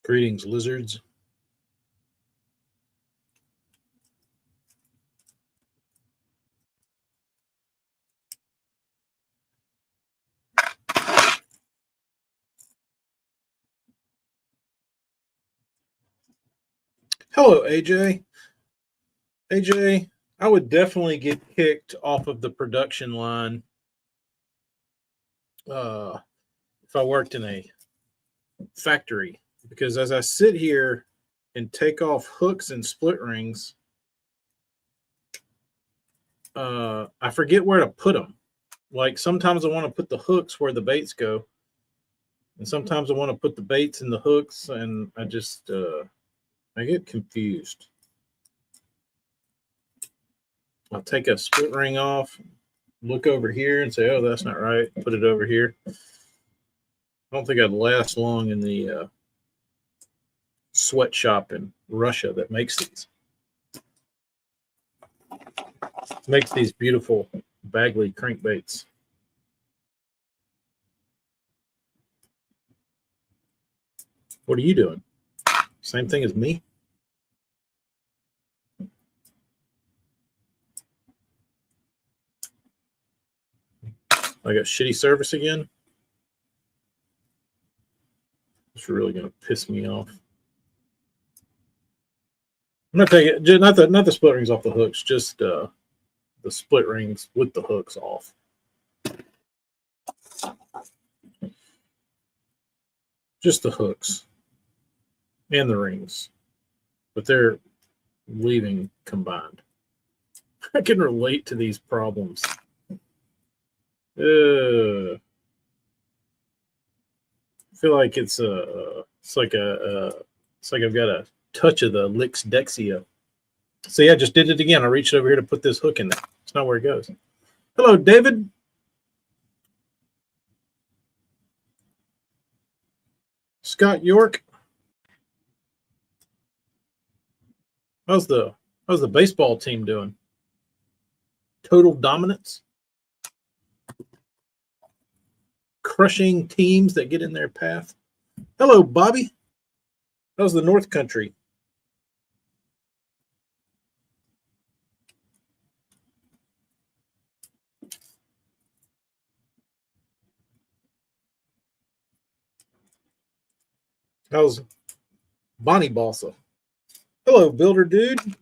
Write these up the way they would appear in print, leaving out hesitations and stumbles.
Greetings, lizards. Hello, AJ. AJ, I would definitely get kicked off of the production line if I worked in a factory, because as I sit here and take off hooks and split rings, I forget where to put them. Like sometimes I want to put the hooks where the baits go, and sometimes I want to put the baits in the hooks, and I just I get confused. I'll take a split ring off, look over here and say, oh, that's not right. Put it over here. I don't think I'd last long in the sweatshop in Russia that makes these. Makes these beautiful Bagley crankbaits. What are you doing? Same thing as me? I got shitty service again. It's really going to piss me off. I'm not taking not the split rings off the hooks, just the split rings with the hooks off. Just the hooks and the rings, but they're leaving combined. I can relate to these problems. I feel like it's like I've got a touch of the Lix Dexia. So yeah, I just did it again. I reached over here to put this hook in there. It's not where it goes. Hello, David. Scott York. How's the baseball team doing? Total dominance? Crushing teams that get in their path? Hello, Bobby. How's the North Country? How's Bonnie Balsa? Hello, Builder Dude.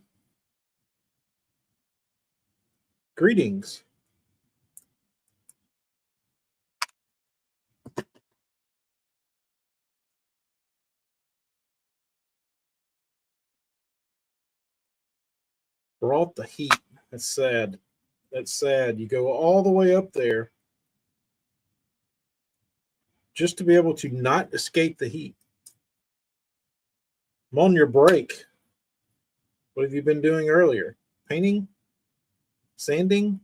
Greetings. Brought the heat. That's sad. That's sad. You go all the way up there just to be able to not escape the heat. I'm on your break. What have you been doing earlier? Painting? Sanding?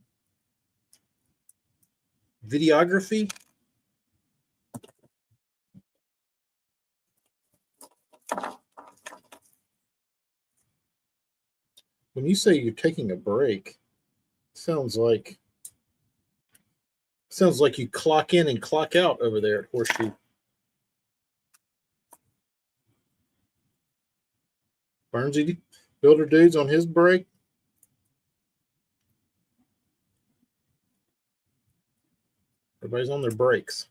Videography? When you say you're taking a break, sounds like you clock in and clock out over there at Horseshoe. Burnsy, Builder Dude's on his break. Everybody's on their breaks.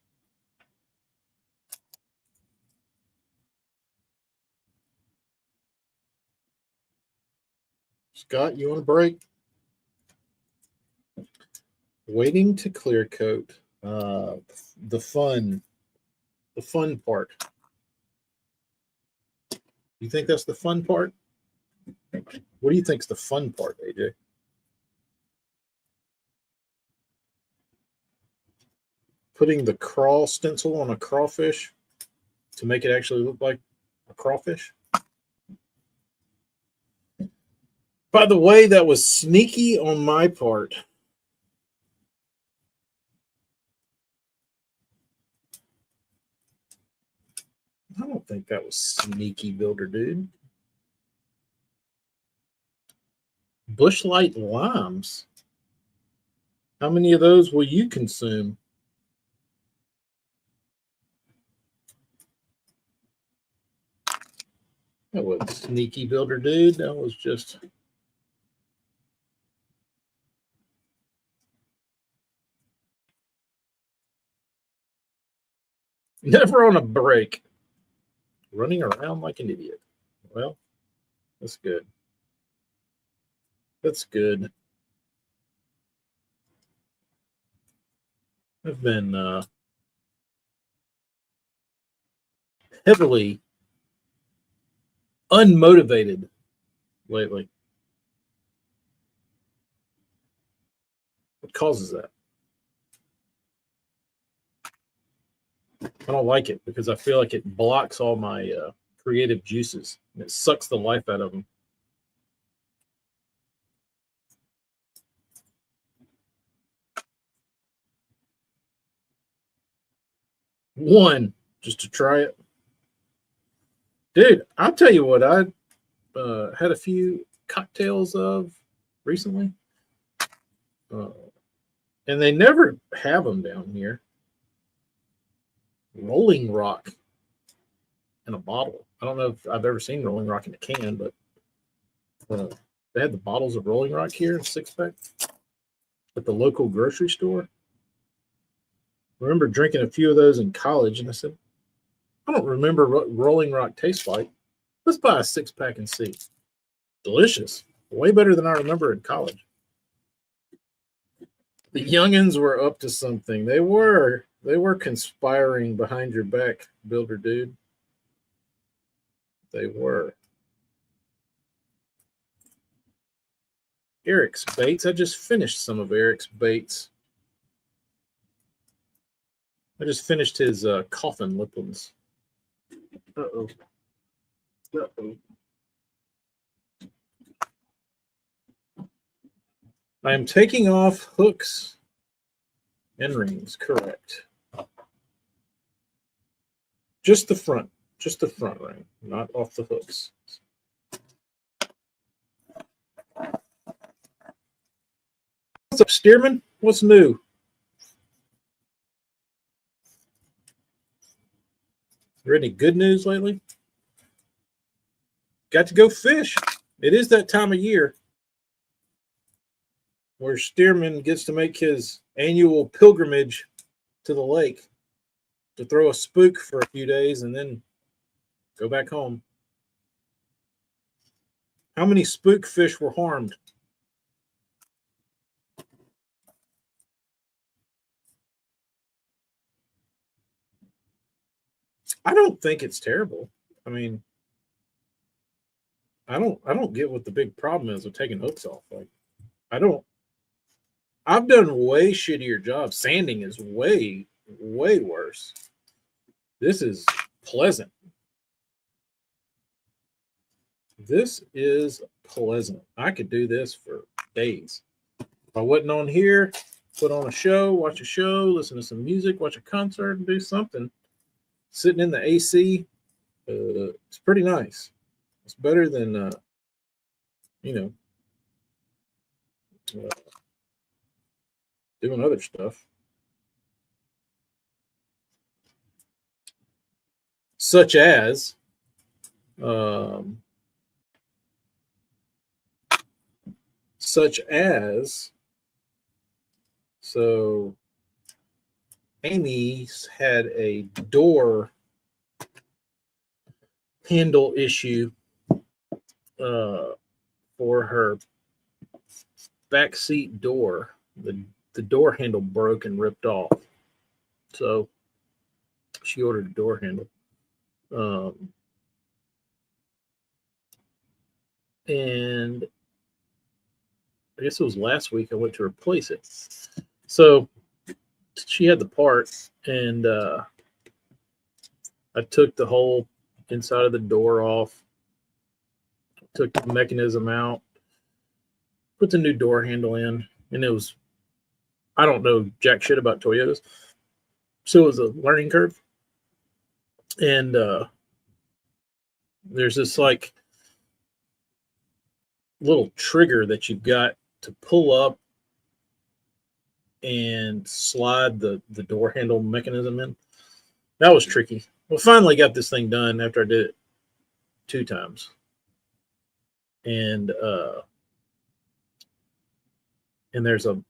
Scott, you want a break? Waiting to clear coat. The fun part. You think that's the fun part? What do you think's the fun part, AJ? Putting the crawl stencil on a crawfish to make it actually look like a crawfish? By the way, that was sneaky on my part. I don't think that was sneaky builder, dude. Bushlight limes. How many of those will you consume? That wasn't sneaky builder, dude. That was just... Never on a break. Running around like an idiot. Well, that's good. That's good. I've been heavily unmotivated lately. What causes that? I don't like it because I feel like it blocks all my creative juices. And it sucks the life out of them. One, just to try it. Dude, I'll tell you what I had a few cocktails of recently. And they never have them down here. Rolling Rock in a bottle. I don't know if I've ever seen Rolling Rock in a can, but they had the bottles of Rolling Rock here in 6-pack at the local grocery store. I remember drinking a few of those in college, and I said, I don't remember what Rolling Rock tastes like. Let's buy a 6-pack and see. Delicious. Way better than I remember in college. The youngins were up to something. They were conspiring behind your back, builder dude. They were. Eric's baits. I just finished some of Eric's baits. I just finished his coffin lip ones. Uh-oh. Uh-oh. I am taking off hooks and rings, correct. Just the front ring, not off the hooks. What's up, Stearman? What's new? There any good news lately? Got to go fish. It is that time of year where Stearman gets to make his annual pilgrimage to the lake to throw a spook for a few days and then go back home. How many spook fish were harmed? I don't think it's terrible. I mean, I don't get what the big problem is with taking hooks off. Like, I've done way shittier jobs. Sanding is way worse. This is pleasant. This is pleasant. I could do this for days. If I wasn't on here, put on a show, watch a show, listen to some music, watch a concert, and do something. Sitting in the AC, it's pretty nice. It's better than, doing other stuff. Such as, so Amy's had a door handle issue for her back seat door. The door handle broke and ripped off. So she ordered a door handle. And I guess it was last week I went to replace it. So she had the part, and I took the whole inside of the door off, took the mechanism out, put the new door handle in, and it was, I don't know jack shit about Toyotas, so it was a learning curve. And There's this like little trigger that you've got to pull up and slide the door handle mechanism in. That was tricky. Well, finally got this thing done after I did it 2 times. And there's a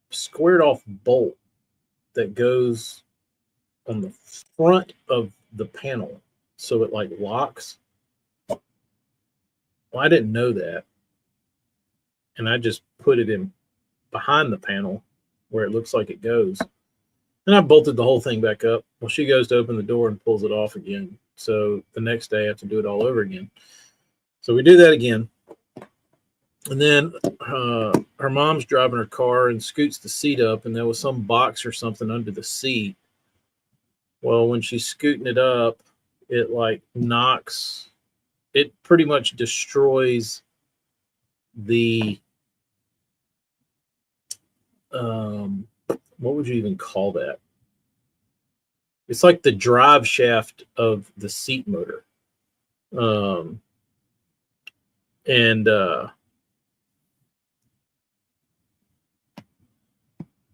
squared off bolt that goes on the front of the panel, so it like locks. Well, I didn't know that, and I just put it in behind the panel where it looks like it goes, and I bolted the whole thing back up. Well, she goes to open the door and pulls it off again, so the next day I have to do it all over again. So we do that again, and then her mom's driving her car and scoots the seat up, and there was some box or something under the seat. Well, when she's scooting it up, it like knocks, it pretty much destroys the, what would you even call that? It's like the drive shaft of the seat motor.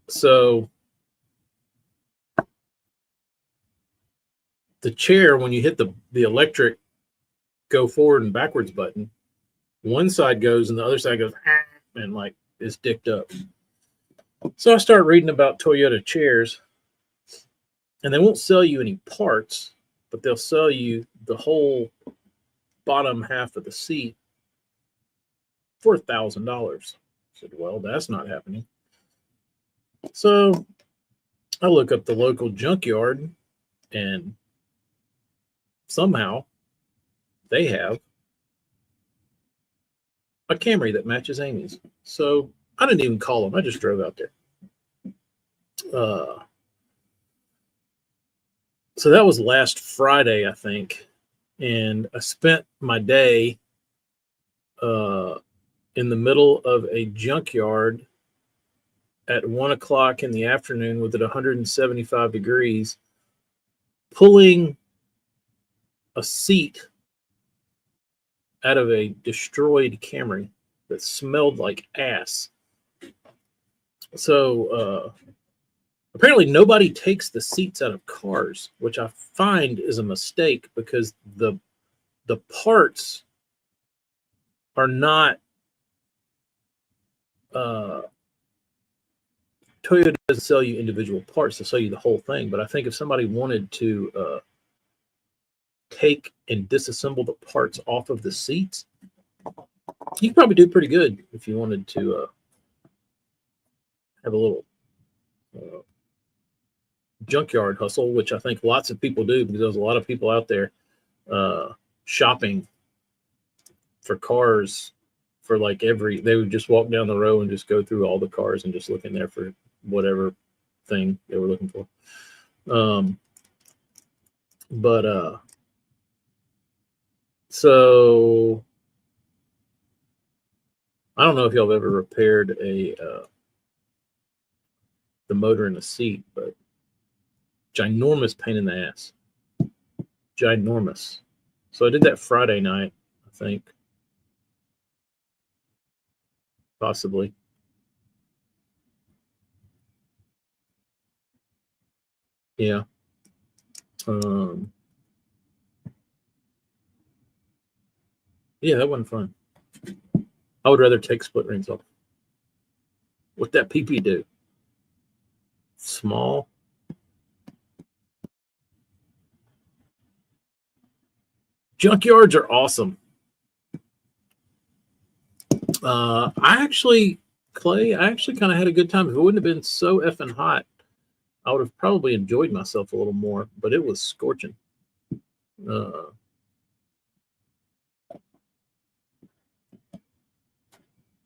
So the chair, when you hit the electric go forward and backwards button, one side goes and the other side goes and like is dicked up. So I started reading about Toyota chairs, and they won't sell you any parts, but they'll sell you the whole bottom half of the seat for $1,000. I said, well, that's not happening. So I look up the local junkyard, and somehow they have a Camry that matches Amy's. So I didn't even call them. I just drove out there. So that was last Friday, I think. And I spent my day in the middle of a junkyard at 1 o'clock in the afternoon with it 175 degrees, pulling a seat out of a destroyed Camry that smelled like ass. So apparently nobody takes the seats out of cars, which I find is a mistake, because the parts are not, Toyota doesn't sell you individual parts, they'll sell you the whole thing. But I think if somebody wanted to take and disassemble the parts off of the seats, you could probably do pretty good if you wanted to have a little junkyard hustle, which I think lots of people do, because there's a lot of people out there shopping for cars for like they would just walk down the row and just go through all the cars and just look in there for whatever thing they were looking for. So I don't know if y'all have ever repaired the motor in the seat, but ginormous pain in the ass. Ginormous. So I did that Friday night, I think. Possibly. Yeah. Yeah, that wasn't fun. I would rather take split rings off. What that PP do? Small. Junkyards are awesome. Clay, I actually kind of had a good time. If it wouldn't have been so effing hot, I would have probably enjoyed myself a little more, but it was scorching.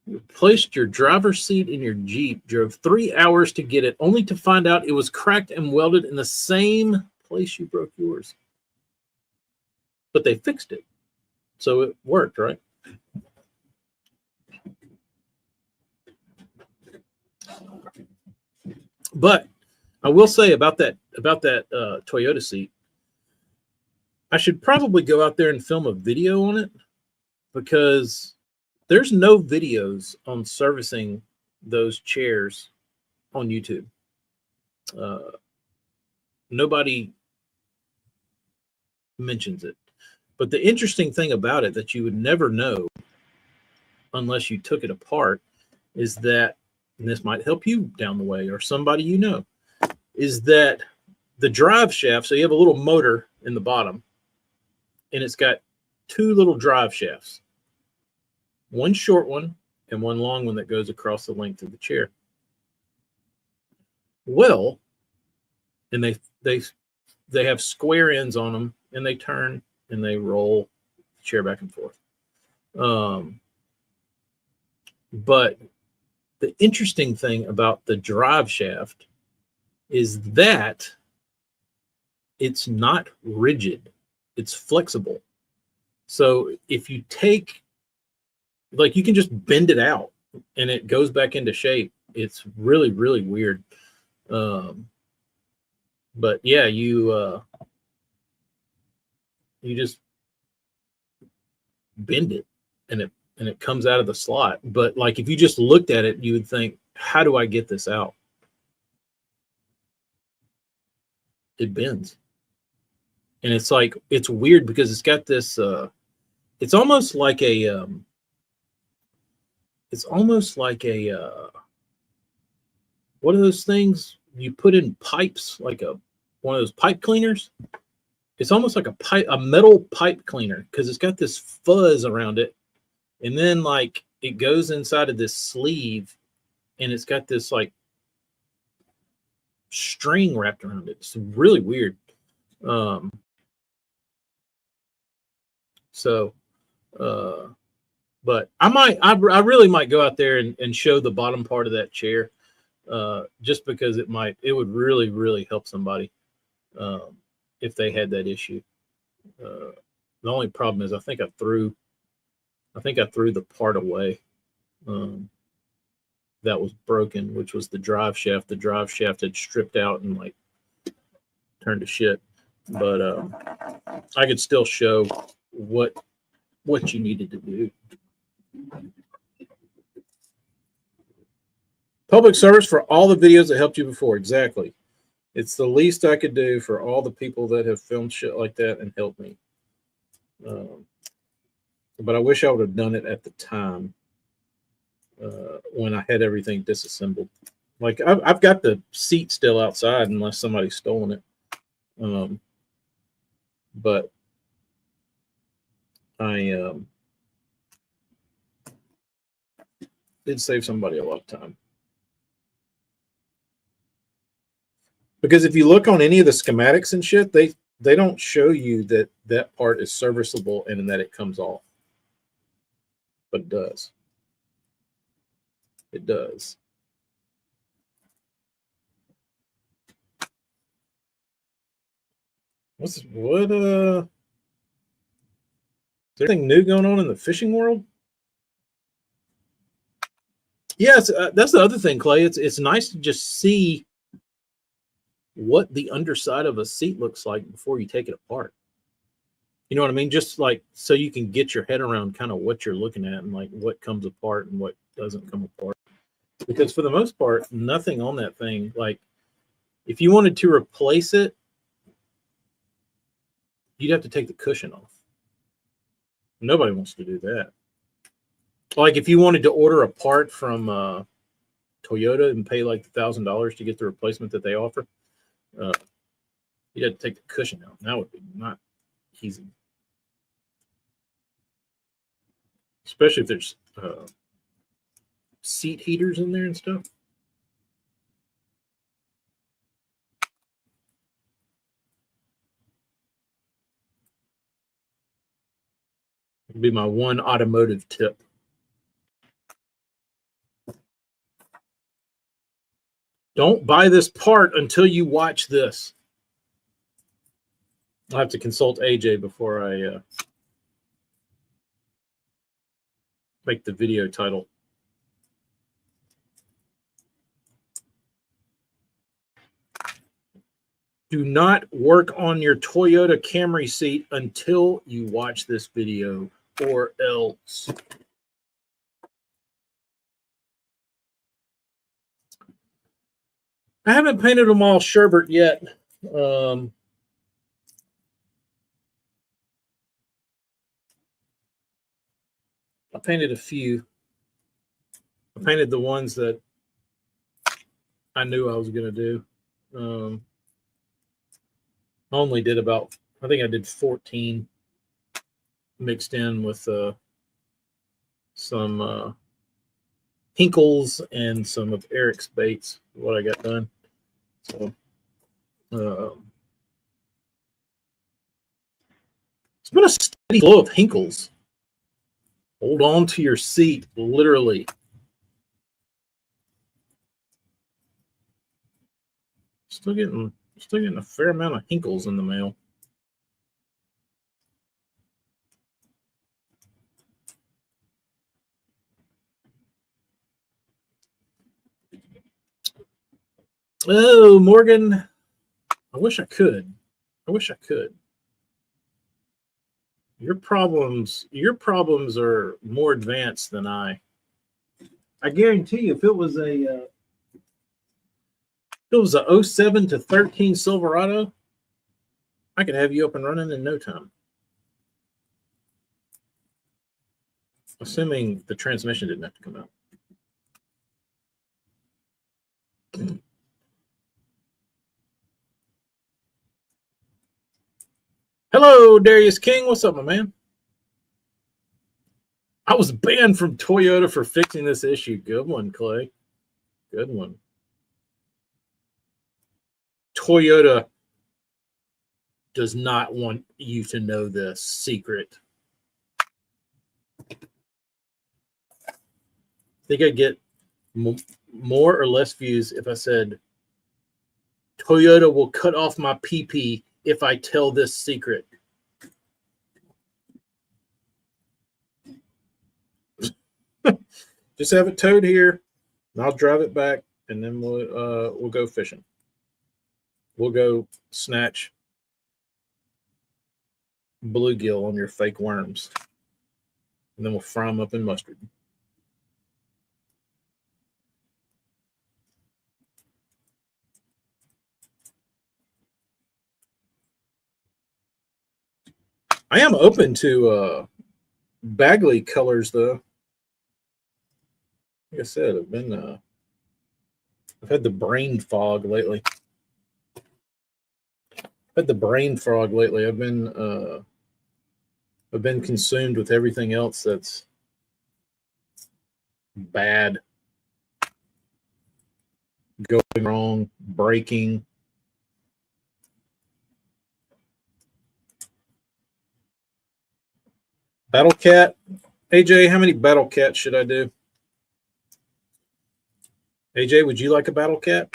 You placed your driver's seat in your Jeep, drove 3 hours to get it, only to find out it was cracked and welded in the same place you broke yours. But they fixed it, so it worked, right? But I will say about that Toyota seat, I should probably go out there and film a video on it, because there's no videos on servicing those chairs on YouTube. Nobody mentions it. But the interesting thing about it that you would never know unless you took it apart is that, and this might help you down the way or somebody you know, is that the drive shaft, so you have a little motor in the bottom, and it's got two little drive shafts, one short one and one long one that goes across the length of the chair. Well, and they have square ends on them, and they turn and they roll the chair back and forth. But the interesting thing about the drive shaft is that it's not rigid, it's flexible. So if you take, like, you can just bend it out and it goes back into shape. It's really, really weird. But yeah, you just bend it and it comes out of the slot. But like, if you just looked at it, you would think, how do I get this out? It bends. And it's like, it's weird because it's got this, it's almost like a, what are those things you put in pipes, like one of those pipe cleaners? It's almost like a metal pipe cleaner, because it's got this fuzz around it, and then like it goes inside of this sleeve, and it's got this like string wrapped around it. It's really weird. But I really might go out there and show the bottom part of that chair, just because it would really, really help somebody if they had that issue. The only problem is I think I threw the part away that was broken, which was the drive shaft. The drive shaft had stripped out and like turned to shit. But I could still show what you needed to do. Public service for all the videos that helped you before. Exactly. It's the least I could do for all the people that have filmed shit like that and helped me. But I wish I would have done it at the time when I had everything disassembled. Like, I've got the seat still outside unless somebody's stolen it. But I did save somebody a lot of time. Because if you look on any of the schematics and shit, they don't show you that part is serviceable and that it comes off. But it does. It does. Is there anything new going on in the fishing world? Yes, that's the other thing, Clay. It's nice to just see what the underside of a seat looks like before you take it apart. You know what I mean? Just like so you can get your head around kind of what you're looking at and like what comes apart and what doesn't come apart. Because for the most part, nothing on that thing, like if you wanted to replace it, you'd have to take the cushion off. Nobody wants to do that. Like if you wanted to order a part from Toyota and pay like $1,000 to get the replacement that they offer, you'd have to take the cushion out. That would be not easy. Especially if there's seat heaters in there and stuff. It'd be my one automotive tip. Don't buy this part until you watch this. I'll have to consult AJ before I make the video title. Do not work on your Toyota Camry seat until you watch this video, or else. I haven't painted them all sherbet yet. I painted a few. I painted the ones that I knew I was going to do. I only did about, I think I did 14 mixed in with some Hinkles and some of Eric's baits, what I got done. So it's been a steady flow of Hinkles. Hold on to your seat, literally. Still getting a fair amount of Hinkles in the mail. Oh, Morgan. I wish I could. Your problems are more advanced than I guarantee you, if it was a 07 to 13 Silverado, I could have you up and running in no time. Assuming the transmission didn't have to come out. Hello, Darius King. What's up, my man? I was banned from Toyota for fixing this issue. Good one, Clay. Good one. Toyota does not want you to know this secret. Think I'd get more or less views if I said Toyota will cut off my PP if I tell this secret. Just have it towed here, and I'll drive it back, and then we'll go fishing. We'll go snatch bluegill on your fake worms, and then we'll fry them up in mustard. I am open to Bagley colors, though. Like I said, I've had the brain fog lately. I've been consumed with everything else that's bad, going wrong, breaking. Battle Cat. AJ, how many Battle Cats should I do? AJ, would you like a Battle Cat?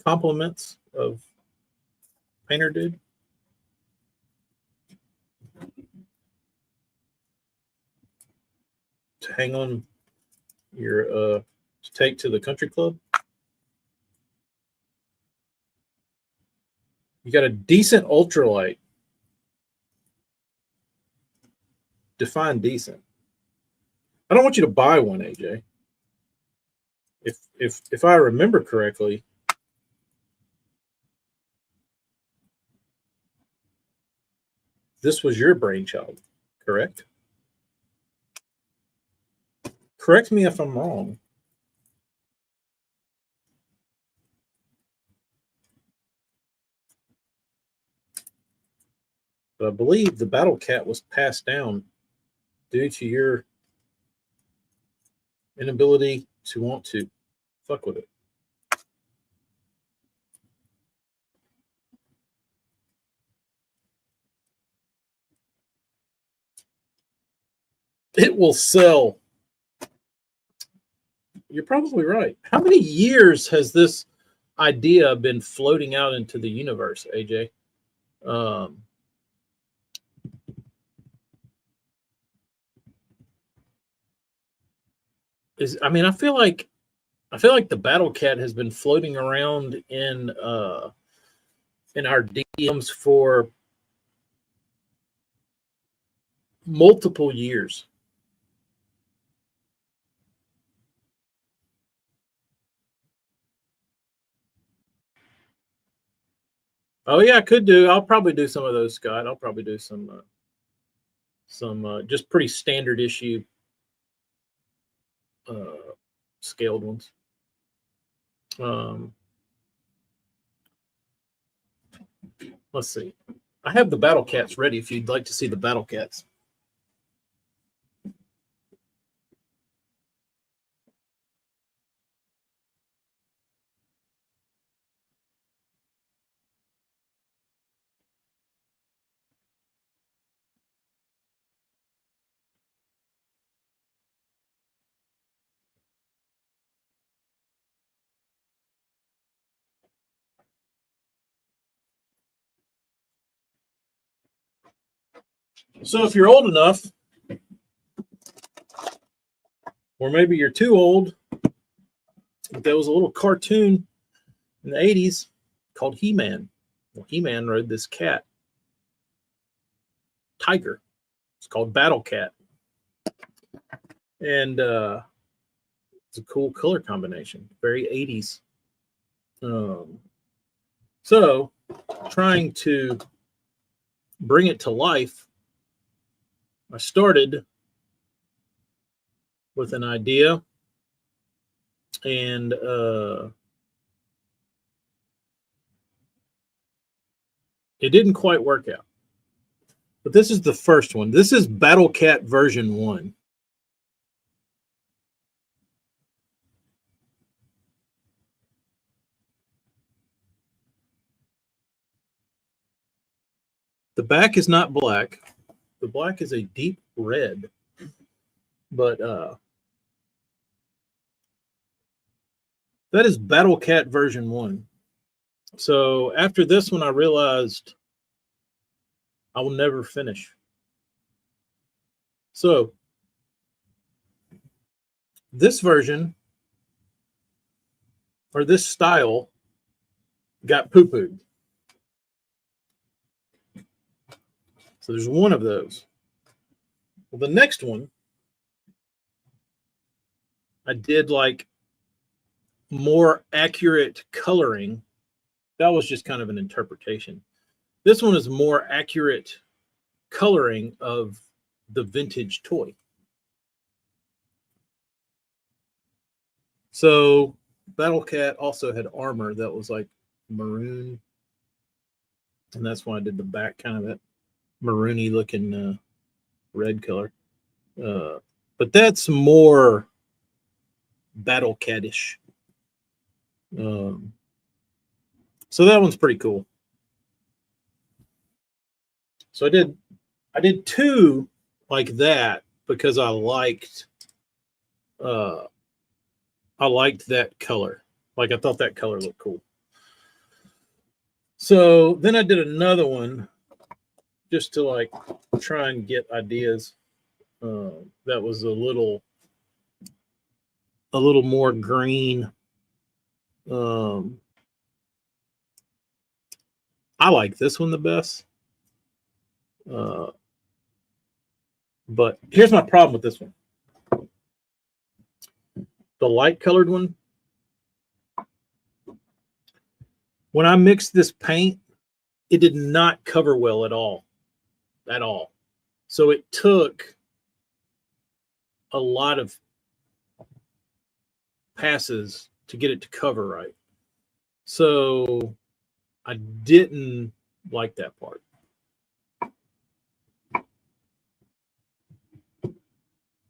Compliments of Painter Dude. To hang on your to take to the country club. You got a decent ultralight. Define decent. I don't want you to buy one, AJ. If I remember correctly, this was your brainchild, correct? Correct me if I'm wrong. But I believe the Battle Cat was passed down due to your inability to want to fuck with it. It will sell. You're probably right. How many years has this idea been floating out into the universe, AJ? I feel like I feel like the Battle Cat has been floating around in our DMs for multiple years. Oh yeah, I could do. I'll probably do some of those, Scott. I'll probably do some just pretty standard issue scaled ones. Let's see. I have the Battle Cats ready if you'd like to see the Battle Cats. So if you're old enough, or maybe you're too old, there was a little cartoon in the 80s called He-Man. Well, He-Man rode this cat, tiger. It's called Battle Cat. And it's a cool color combination, very 80s. So trying to bring it to life, I started with an idea, and it didn't quite work out. But this is the first one. This is Battle Cat version 1. The back is not black. The black is a deep red. But that is Battle Cat version 1. So after this one, I realized I will never finish. So this version, or this style, got poo-pooed. So there's one of those. Well, the next one, I did like more accurate coloring. That was just kind of an interpretation. This one is more accurate coloring of the vintage toy. So Battle Cat also had armor that was like maroon, and that's why I did the back kind of that maroony looking red color. But that's more Battle Cat-ish. So that one's pretty cool. So I did 2 like that because I liked that color. Like I thought that color looked cool. So then I did another one just to like try and get ideas. That was a little more green. I like this one the best. But here's my problem with this one. The light colored one, when I mixed this paint, it did not cover well at all. At all. So it took a lot of passes to get it to cover right. So I didn't like that part.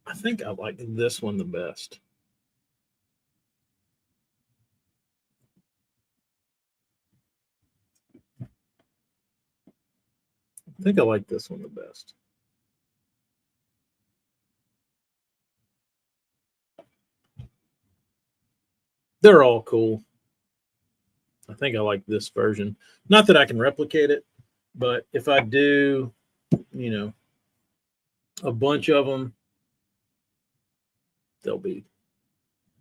I think I like this one the best. I think I like this one the best. They're all cool. I think I like this version. Not that I can replicate it, but if I do, you know, a bunch of them, they'll be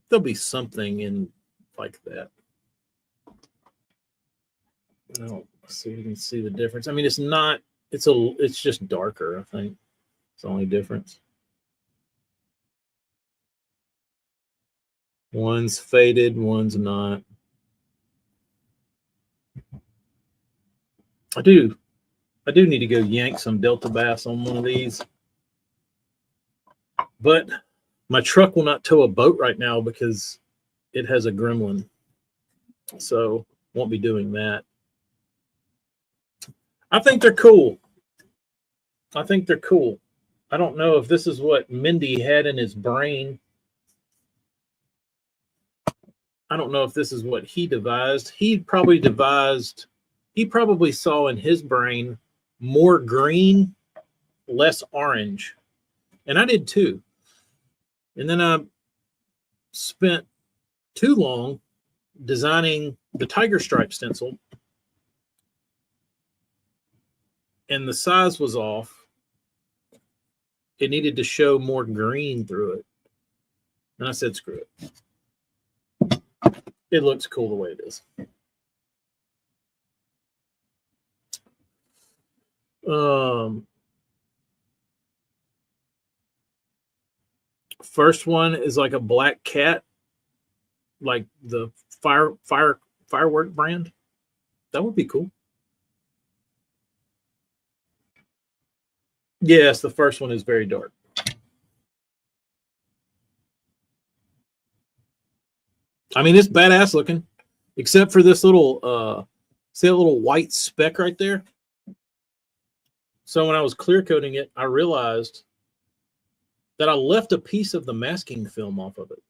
there'll be something in like that. Oh, so you can see the difference. I mean, it's not. It's just darker. I think it's the only difference. One's faded, one's not. I do need to go yank some Delta bass on one of these, but my truck will not tow a boat right now because it has a gremlin, so won't be doing that. I think they're cool. I don't know if this is what Mindy had in his brain. I don't know if this is what he devised. He probably saw in his brain more green, less orange. And I did too. And then I spent too long designing the tiger stripe stencil, and the size was off. It needed to show more green through it. And I said, screw it. It looks cool the way it is. First one is like a black cat, like the firework brand. That would be cool. Yes, the first one is very dark. I mean, it's badass looking, except for this little, see a little white speck right there? So when I was clear coating it, I realized that I left a piece of the masking film off of it.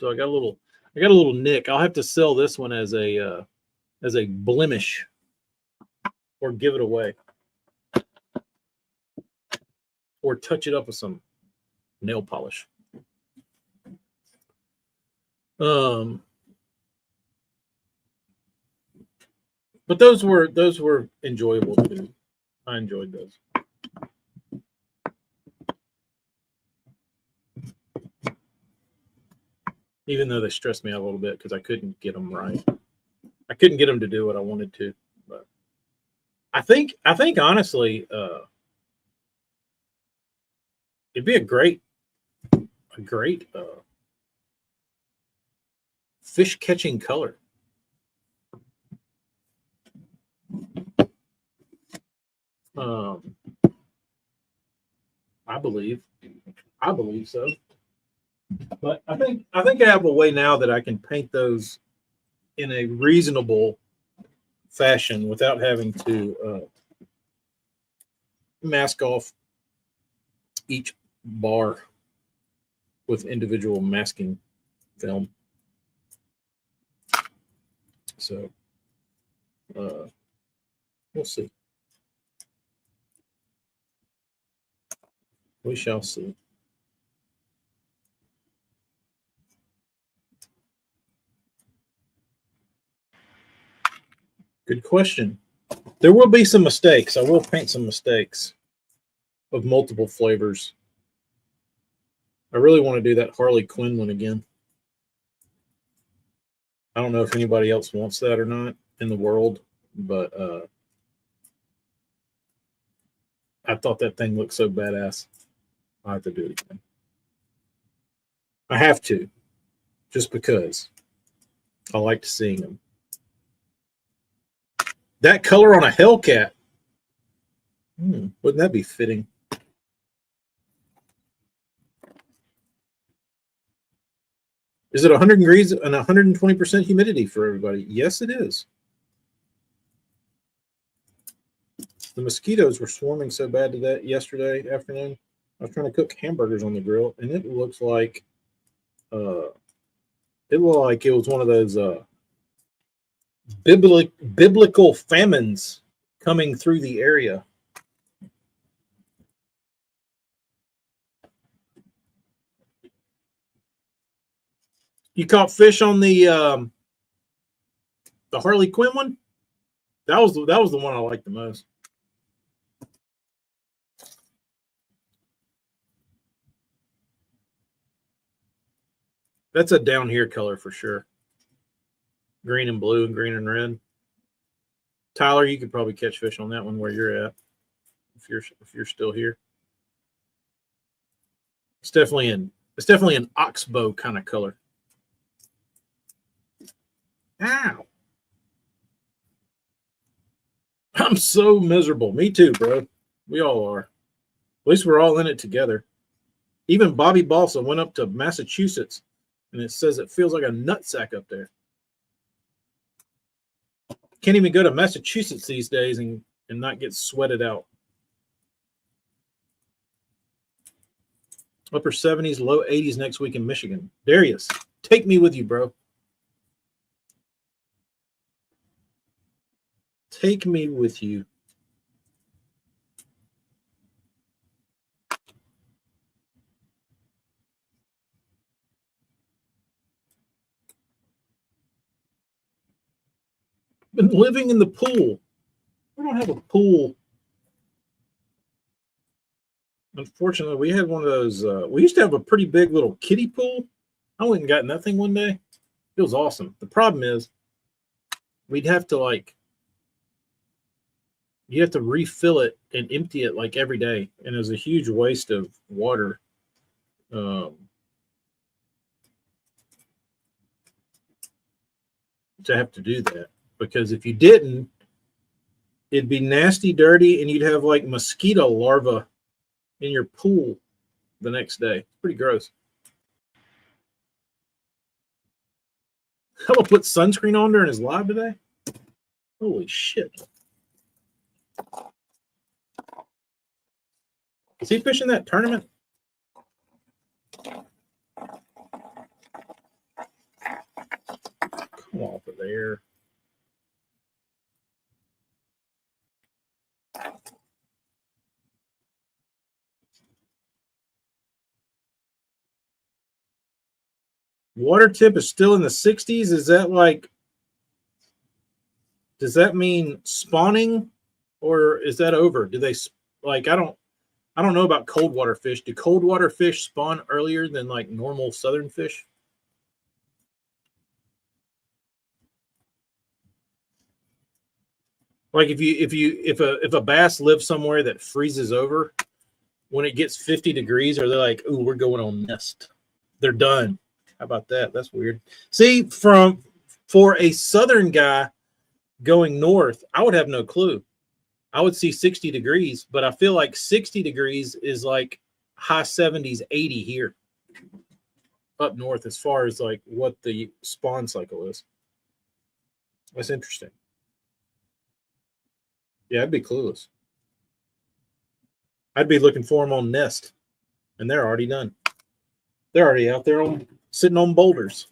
So I got a little nick. I'll have to sell this one as a blemish or give it away or touch it up with some nail polish. But those were enjoyable too. I enjoyed those. Even though they stressed me out a little bit because I couldn't get them right. I couldn't get them to do what I wanted to. But I think honestly, it'd be a great fish catching color. I believe so. But I think I have a way now that I can paint those in a reasonable fashion without having to mask off each bar with individual masking film. So we'll see. We shall see. Good question. There will be some mistakes. I will paint some mistakes of multiple flavors. I really want to do that Harley Quinn one again. I don't know if anybody else wants that or not in the world, but I thought that thing looked so badass. I have to do it again. I have to, just because I liked seeing them. That color on a Hellcat. Wouldn't that be fitting? Is it 100 degrees and 120% humidity for everybody? Yes, it is. The mosquitoes were swarming so bad yesterday afternoon. I was trying to cook hamburgers on the grill, and it looks like it was one of those biblical famines coming through the area. You caught fish on the Harley Quinn one? That was the one I liked the most. That's a down here color for sure. Green and blue and green and red. Tyler, you could probably catch fish on that one where you're at if you're still here. It's definitely an oxbow kind of color. Ow. I'm so miserable. Me too, bro. We all are. At least we're all in it together. Even Bobby Balsa went up to Massachusetts, and it says it feels like a nutsack up there. Can't even go to Massachusetts these days and not get sweated out. Upper 70s, low 80s next week in Michigan. Darius, take me with you, bro. Take me with you. Been living in the pool. We don't have a pool. Unfortunately, we had one of those. We used to have a pretty big little kiddie pool. I went and got in that thing one day. It was awesome. The problem is we'd have to you have to refill it and empty it like every day. And it was a huge waste of water. To have to do that, because if you didn't, it'd be nasty, dirty, and you'd have like mosquito larvae in your pool the next day. It's pretty gross. I'm gonna put sunscreen on during his live today. Holy shit. Is he fishing that tournament? Come off of there. Water temp is still in the 60s. Is that does that mean spawning, or is that over? Do they I don't know about cold water fish. Do cold water fish spawn earlier than like normal southern fish? Like if a bass lives somewhere that freezes over, when it gets 50 degrees, are they like, "Ooh, we're going on nest"? They're done. How about that? That's weird. See, for a southern guy going north, I would have no clue. I would see 60 degrees, but I feel like 60 degrees is like high 70s, 80 here up north as far as like what the spawn cycle is. That's interesting. Yeah, I'd be clueless. I'd be looking for them on nest, and they're already done. They're already out there sitting on boulders.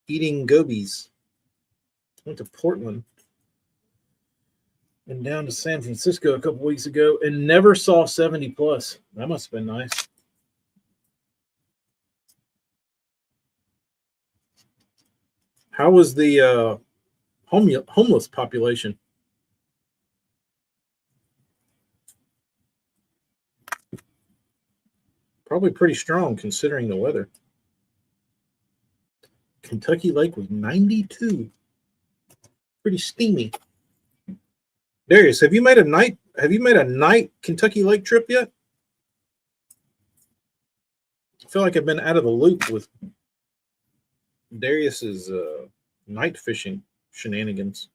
Eating gobies. Went to Portland and down to San Francisco a couple weeks ago and never saw 70 plus. That must have been nice. How was the homeless population? Probably pretty strong considering the weather. Kentucky Lake was 92. Pretty steamy. Darius, have you made a night Kentucky Lake trip yet? I feel like I've been out of the loop with Darius's night fishing shenanigans.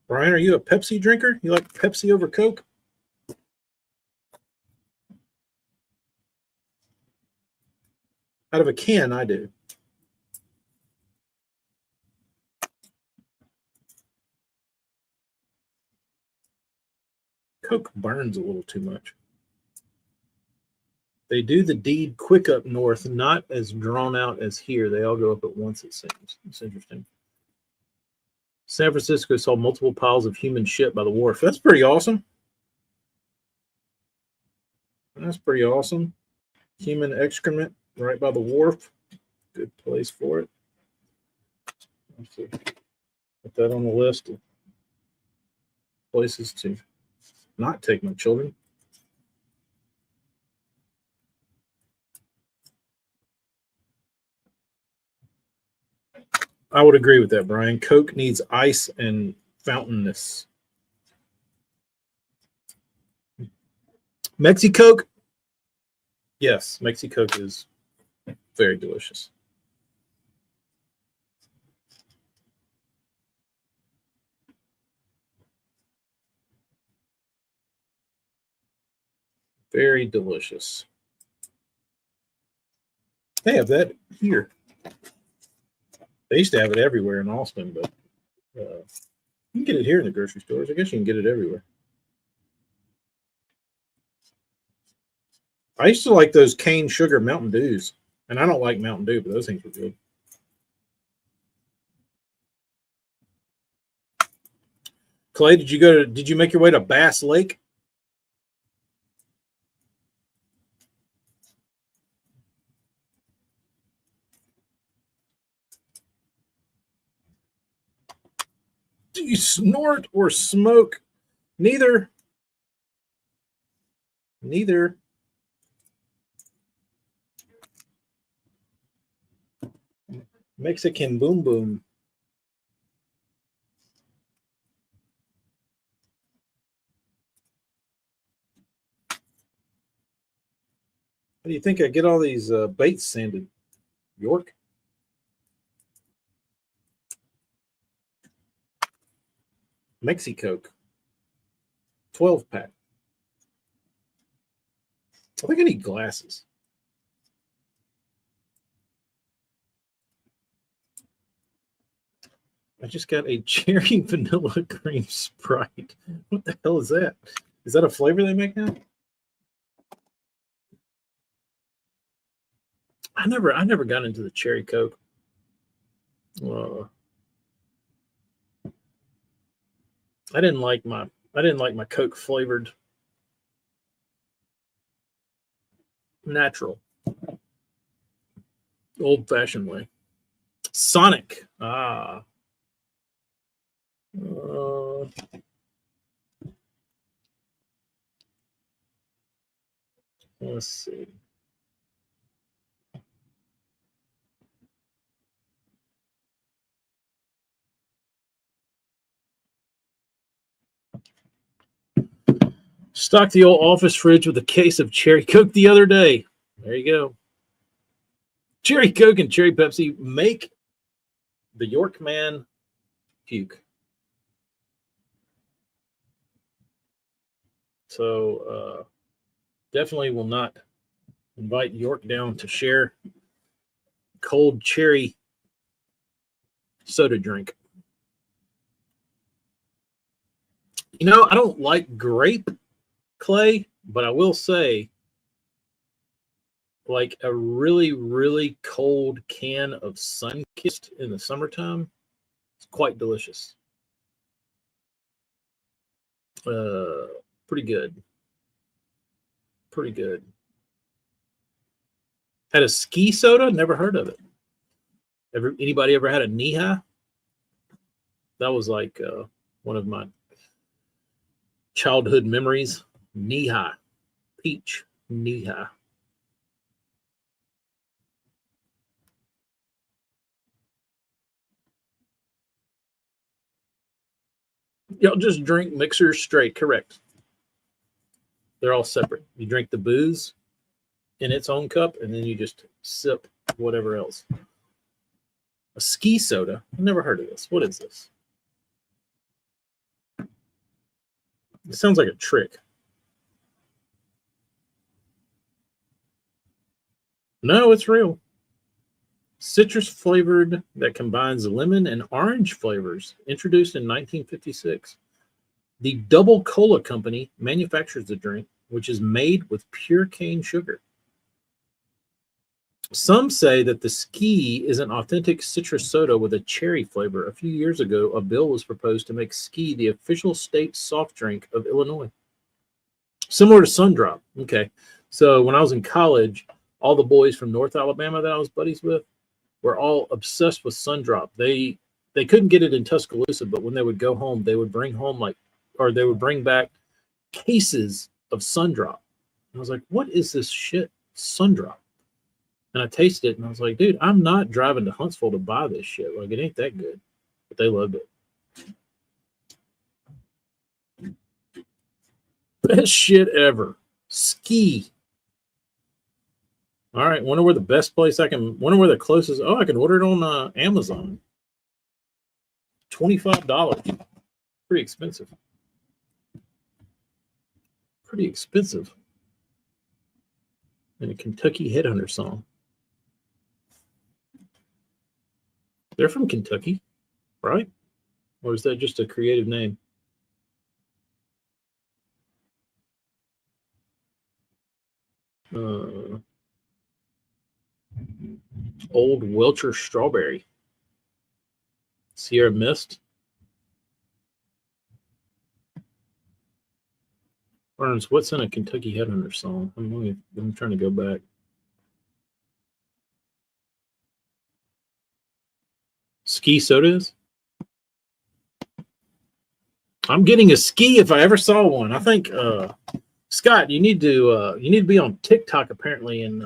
Brian, are you a Pepsi drinker? You like Pepsi over Coke? Out of a can, I do. Coke burns a little too much. They do the deed quick up north, not as drawn out as here. They all go up at once, it seems. It's interesting. San Francisco saw multiple piles of human shit by the wharf. That's pretty awesome. That's pretty awesome. Human excrement right by the wharf. Good place for it. Let's see. Put that on the list of places to not take my children. I would agree with that, Brian. Coke needs ice and fountainness. Mexicoke? Yes, Mexicoke is very delicious. Very delicious. They have that here. They used to have it everywhere in Austin, but you can get it here in the grocery stores. I guess you can get it everywhere. I used to like those cane sugar Mountain Dews, and I don't like Mountain Dew, but those things were good. Clay, did you make your way to Bass Lake? Do you snort or smoke? Neither. Neither. Mexican boom boom. How do you think I get all these baits sanded? York? Mexicoke. 12-pack. I think I need glasses. I just got a cherry vanilla cream Sprite. What the hell is that? Is that a flavor they make now? I never got into the cherry Coke. I didn't like my Coke flavored natural old fashioned way. Sonic. Let's see. Stocked the old office fridge with a case of cherry Coke the other day. There you go. Cherry Coke and cherry Pepsi make the York man puke. So definitely will not invite York down to share cold cherry soda drink. You know, I don't like grape, Clay, but I will say, like a really, really cold can of Sunkist in the summertime, it's quite delicious. Pretty good. Pretty good. Had a ski soda? Never heard of it. Anybody ever had a Neha? That was like one of my childhood memories. Neha. Peach Neha. Y'all just drink mixers straight, correct. They're all separate. You drink the booze in its own cup, and then you just sip whatever else. A ski soda? I've never heard of this. What is this? It sounds like a trick. No, it's real. Citrus flavored that combines lemon and orange flavors, introduced in 1956. The Double Cola Company manufactures the drink, which is made with pure cane sugar. Some say that the Ski is an authentic citrus soda with a cherry flavor. A few years ago, a bill was proposed to make Ski the official state soft drink of Illinois. Similar to Sundrop. Okay. So when I was in college, all the boys from North Alabama that I was buddies with were all obsessed with Sundrop. They couldn't get it in Tuscaloosa, but when they would go home, they would bring home they would bring back cases of Sundrop. I was like, what is this shit, Sundrop? And I tasted it, and I was like, dude, I'm not driving to Huntsville to buy this shit. Like, it ain't that good. But they loved it. Best shit ever. Ski. All right, wonder where the best place wonder where the closest. Oh, I can order it on Amazon. $25. Pretty expensive. Pretty expensive. And a Kentucky Headhunter song. They're from Kentucky, right? Or is that just a creative name? Old Welcher Strawberry. Sierra Mist. Burns, what's in a Kentucky Headhunter song? I'm trying to go back. Ski sodas? I'm getting a ski if I ever saw one. I think Scott, you need to be on TikTok apparently, and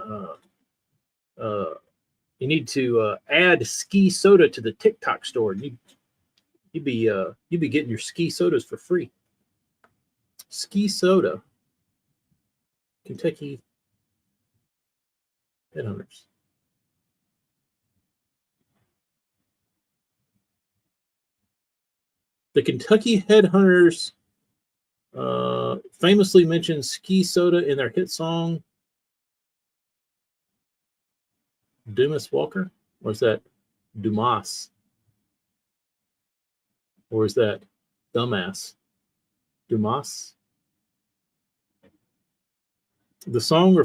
you need to add ski soda to the TikTok store. You'd be getting your ski sodas for free. Ski soda, Kentucky Headhunters. The Kentucky Headhunters famously mentioned ski soda in their hit song Dumas Walker? Or is that Dumas? Or is that Dumbass? Dumas? The song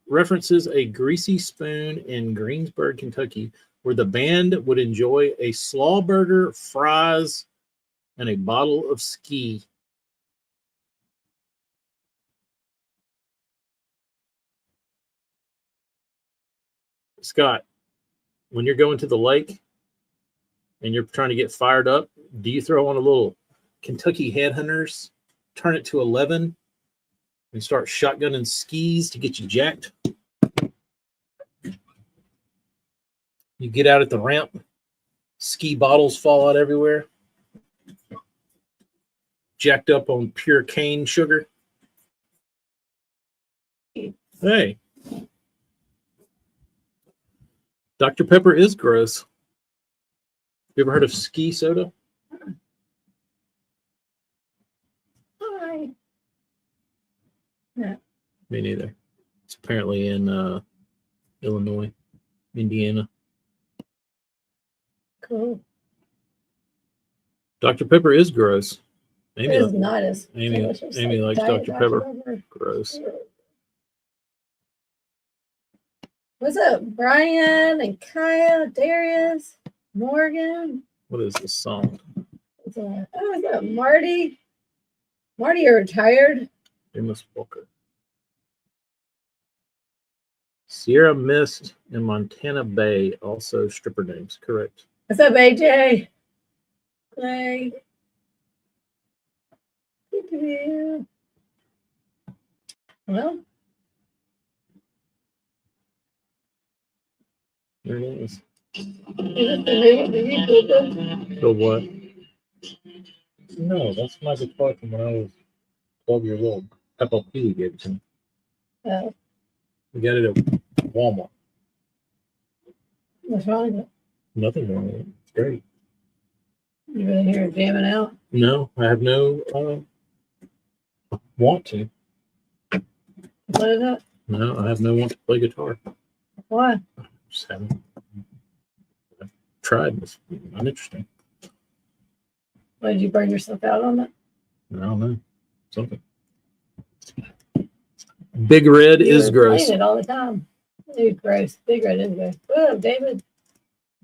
references a greasy spoon in Greensburg, Kentucky, where the band would enjoy a slaw burger, fries, and a bottle of ski. Scott, when you're going to the lake and you're trying to get fired up, do you throw on a little Kentucky Headhunters, turn it to 11, and start shotgunning skis to get you jacked? You get out at the ramp, ski bottles fall out everywhere, jacked up on pure cane sugar. Hey, Dr. Pepper is gross. You ever heard of ski soda? Hi. Yeah. Me neither. It's apparently in Illinois, Indiana. Cool. Dr. Pepper is gross. It is not as delicious. Amy likes Dr. Pepper. Gross. What's up, Brian and Kyle, Darius, Morgan? What is this song? What's up, Marty? Marty, you're retired. Dumas Walker. Sierra Mist and Montana Bay, also stripper names, correct. What's up, AJ? Clay. Well, There it is. is it the new one? Did you put them? The what? No, that's my guitar from when I was 12 years old. Peppa Pig gave it to me. Oh, We got it at Walmart. what's wrong with it? Nothing wrong with it. It's great. You been here jamming out? No, I have no want to. What is it? No, I have no want to play guitar. Why? Just haven't. I've tried. It's not interesting. Why did you burn yourself out on it? I don't know. Something. Big Red is gross. Playing it all the time. Dude, gross. Big Red is gross. What up, David?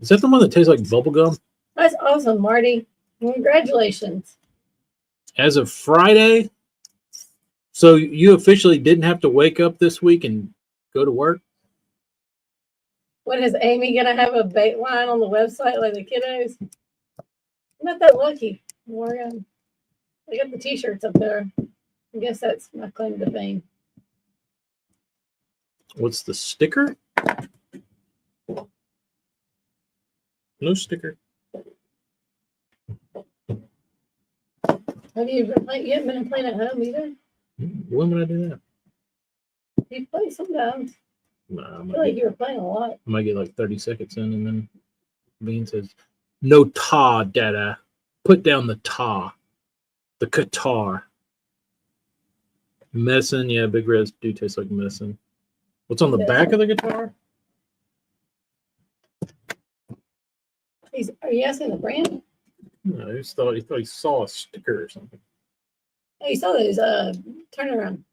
Is that the one that tastes like bubble gum? That's awesome, Marty. Congratulations. As of Friday, so you officially didn't have to wake up this week and go to work. When is Amy gonna have a bait line on the website like the kiddos? I'm not that lucky, Morgan. I got the t-shirts up there. I guess that's my claim to fame. What's the sticker? No sticker. Have you been playing? You haven't been playing at home either? When would I do that? You play sometimes. Nah, I feel like you were playing a lot. I might get like 30 seconds in, and then Bean says, "No tar, Dada. Put down the tar. The Qatar. Medicine, yeah, Big Reds do taste like medicine. What's on the back of the guitar? Are you asking the brand? No, he thought he saw a sticker or something. Oh, you saw those turn around.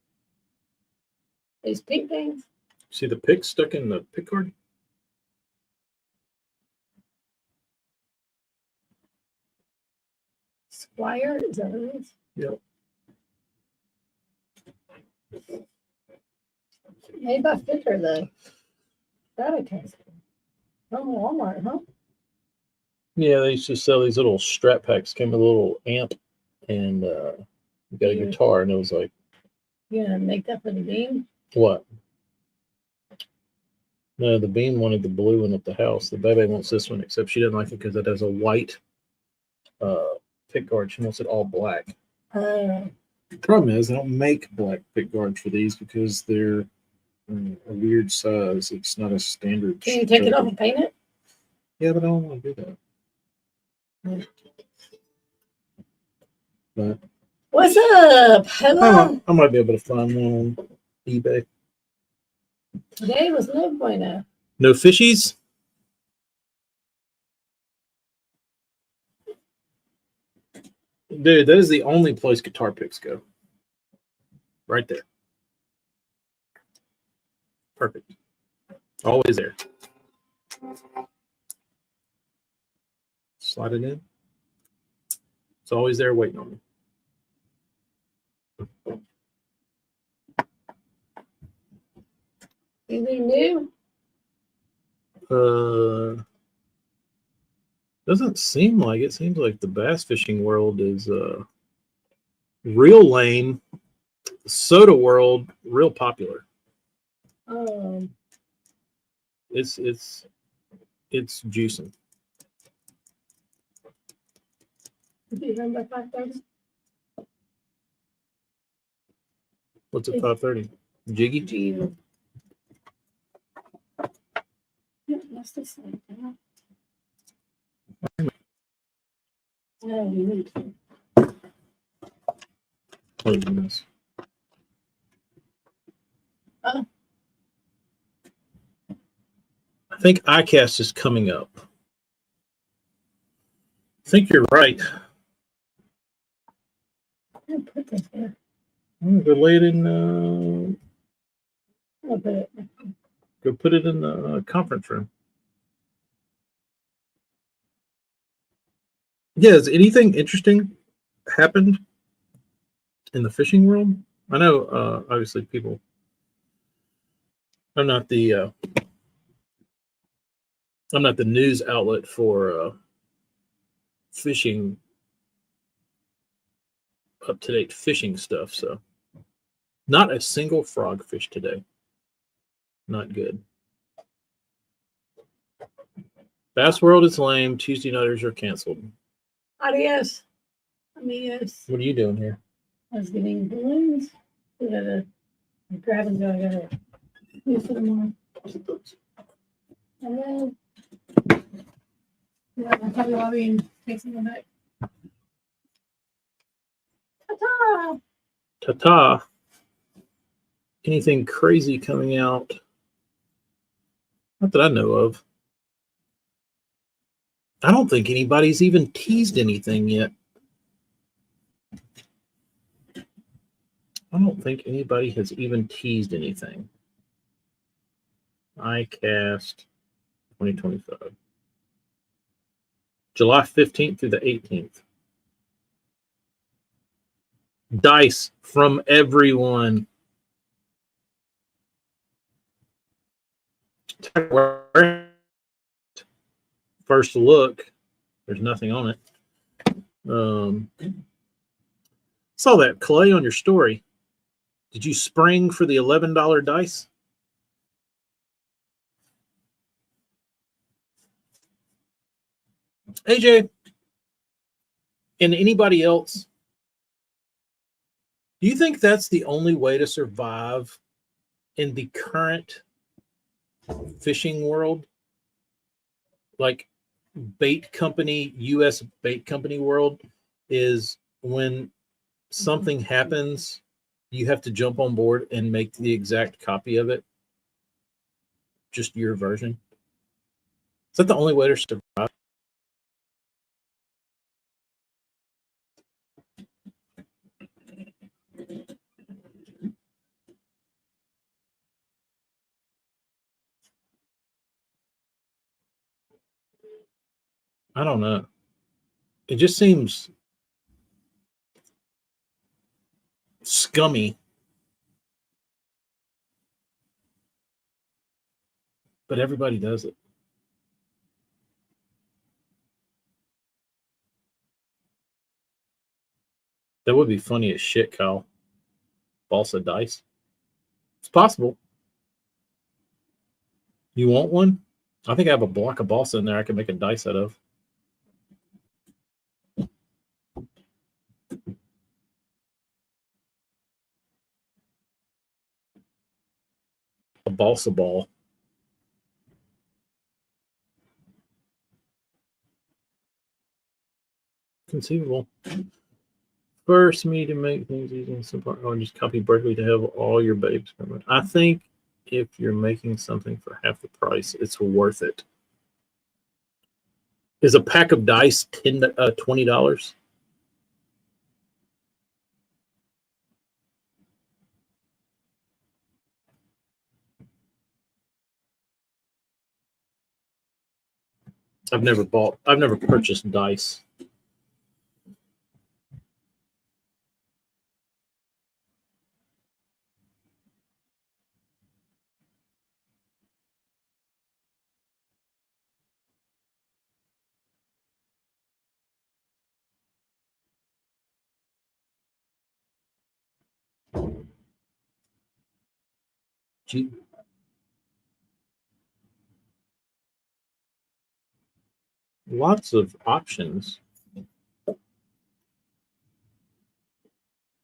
Those pink things? See the pick stuck in the pick card? Squire? Is that what it is? Yep. Made by Fitter, though. That taste good. From Walmart, huh? Yeah, they used to sell these little strap packs. Came with a little amp, and you got a guitar, and it was like, you gonna make that for the Bean? What? No, the Bean wanted the blue one at the house. The baby wants this one, except she doesn't like it because it has a white pick guard. She wants it all black. The problem is, they don't make black pick guards for these because they're a weird size. It's not a standard. Can you take it off and paint it? Yeah, but I don't want to do that. But what's up? Hello. I might be able to find one on eBay. Today was no bueno. No fishies? Dude, that is the only place guitar picks go. Right there. Perfect. Always there. Slide it in. It's always there waiting on me. Anything new? Doesn't seem like it. Seems like the bass fishing world is real lame. The soda world real popular. It's juicing. Be done by 5:30. What's at 5:30? Jiggy? Jiggy. Yeah, that's the same thing. Oh, you need to. Oh, goodness. I think iCast is coming up. I think you're right. I'll put this here. I'm gonna lay it in. I'll put it. Go put it in the conference room. Yeah, has anything interesting happened in the fishing world? I know, obviously, people. I'm not the news outlet for fishing, up-to-date fishing stuff. So, not a single frog fish today. Not good. Bass World is lame. Tuesday nighters are canceled. Adios. Amigos. What are you doing here? I was getting balloons. I gotta grab and go. I gotta use them more. And then, yeah, I'll probably lobby and take some back. Ta-ta! Ta-ta. Anything crazy coming out? Not that I know of. I don't think anybody's even teased anything yet. I don't think anybody has even teased anything. iCast 2025. July 15th through the 18th. Dice from everyone. First look, there's nothing on it. Saw that, Clay, on your story. Did you spring for the $11 dice? AJ and anybody else, do you think that's the only way to survive in the current fishing world? Like bait company, US bait company world, is when something happens, you have to jump on board and make the exact copy of it, just your version. Is that the only way to survive? I don't know. It just seems scummy, but everybody does it. That would be funny as shit, Kyle. Balsa dice. It's possible. You want one? I think I have a block of balsa in there I can make a dice out of. A balsa ball. Conceivable. First, me to make things easy and simple. I'll just copy Berkeley to have all your babes. I think if you're making something for half the price, it's worth it. Is a pack of dice $20? I've never purchased dice. Lots of options.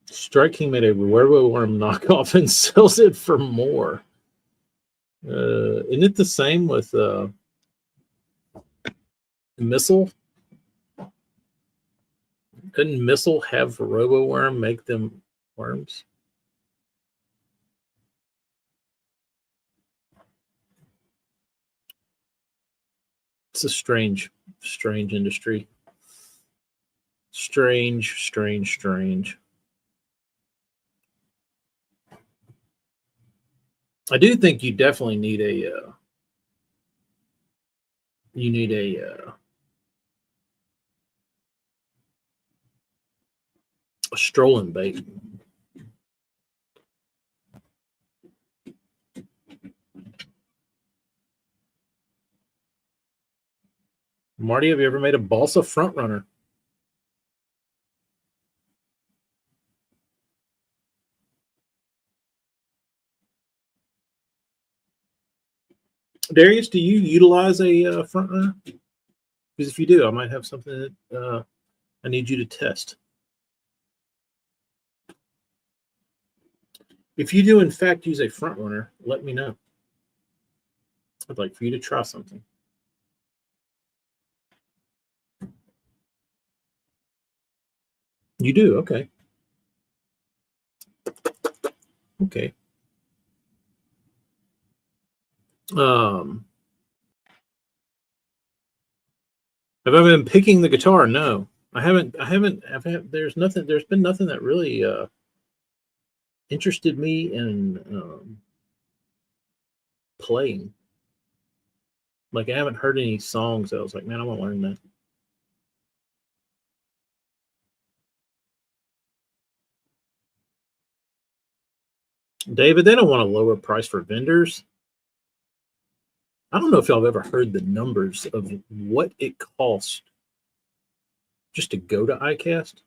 Strike King made a werewolf worm knockoff and sells it for more. Isn't it the same with Missile? Couldn't Missile have Robo Worm make them worms? It's a strange industry. Strange. I do think you definitely need a strolling bait. Marty, have you ever made a balsa front runner? Darius, do you utilize a front runner? Because if you do, I might have something that I need you to test. If you do, in fact, use a front runner, let me know. I'd like for you to try something. You do? Okay. Okay. Have I been picking the guitar? No, I haven't. There's been nothing that really interested me in playing. Like, I haven't heard any songs that I was like, man, I want to learn that. David, they don't want a lower price for vendors. I don't know if y'all have ever heard the numbers of what it costs just to go to ICAST.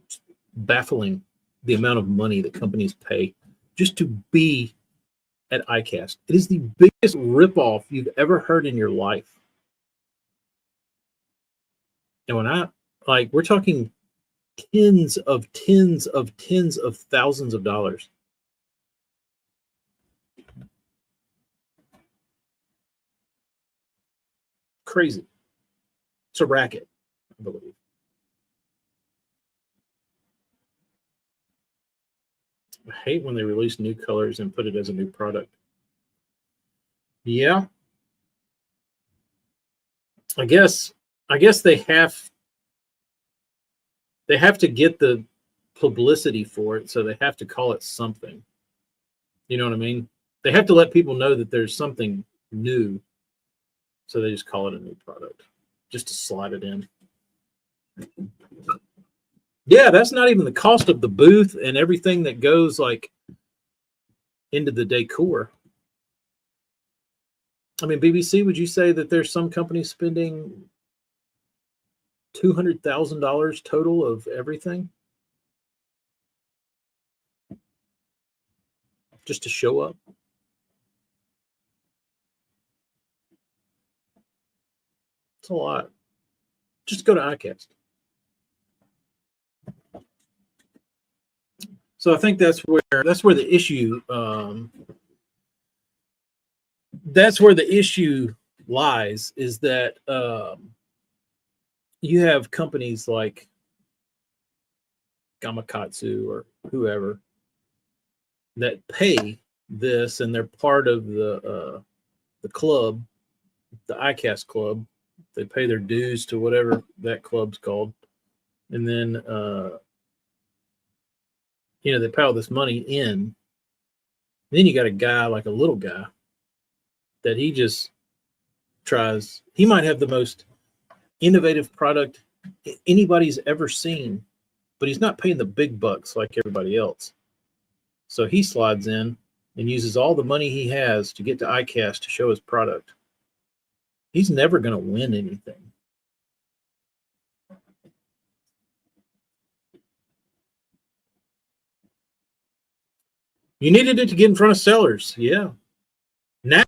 It's baffling the amount of money that companies pay just to be at ICAST. It is the biggest ripoff you've ever heard in your life. And we're talking tens of thousands of dollars. Crazy. It's a racket, I believe. I hate when they release new colors and put it as a new product. Yeah. I guess they have to get the publicity for it, so they have to call it something. You know what I mean? They have to let people know that there's something new, so they just call it a new product, just to slide it in. Yeah, that's not even the cost of the booth and everything that goes like into the decor. I mean, BBC, would you say that there's some companies spending $200,000 total of everything just to show up? It's a lot. Just go to ICAST. So I think that's where the issue lies, is that you have companies like Gamakatsu or whoever that pay this, and they're part of the club, the ICAST club. They pay their dues to whatever that club's called, and then they pay all this money in. Then you got a guy, like a little guy, that he just tries. He might have the most innovative product anybody's ever seen, but he's not paying the big bucks like everybody else. So he slides in and uses all the money he has to get to ICAST to show his product. He's never going to win anything. You needed it to get in front of sellers. Yeah. Now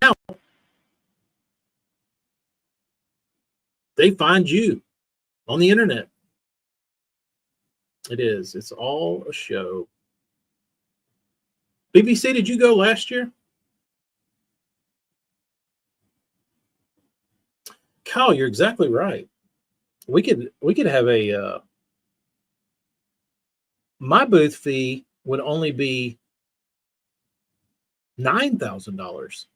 they find you on the internet. It is. It's all a show. BBC, did you go last year? Kyle, you're exactly right. We could have a my booth fee would only be $9,000.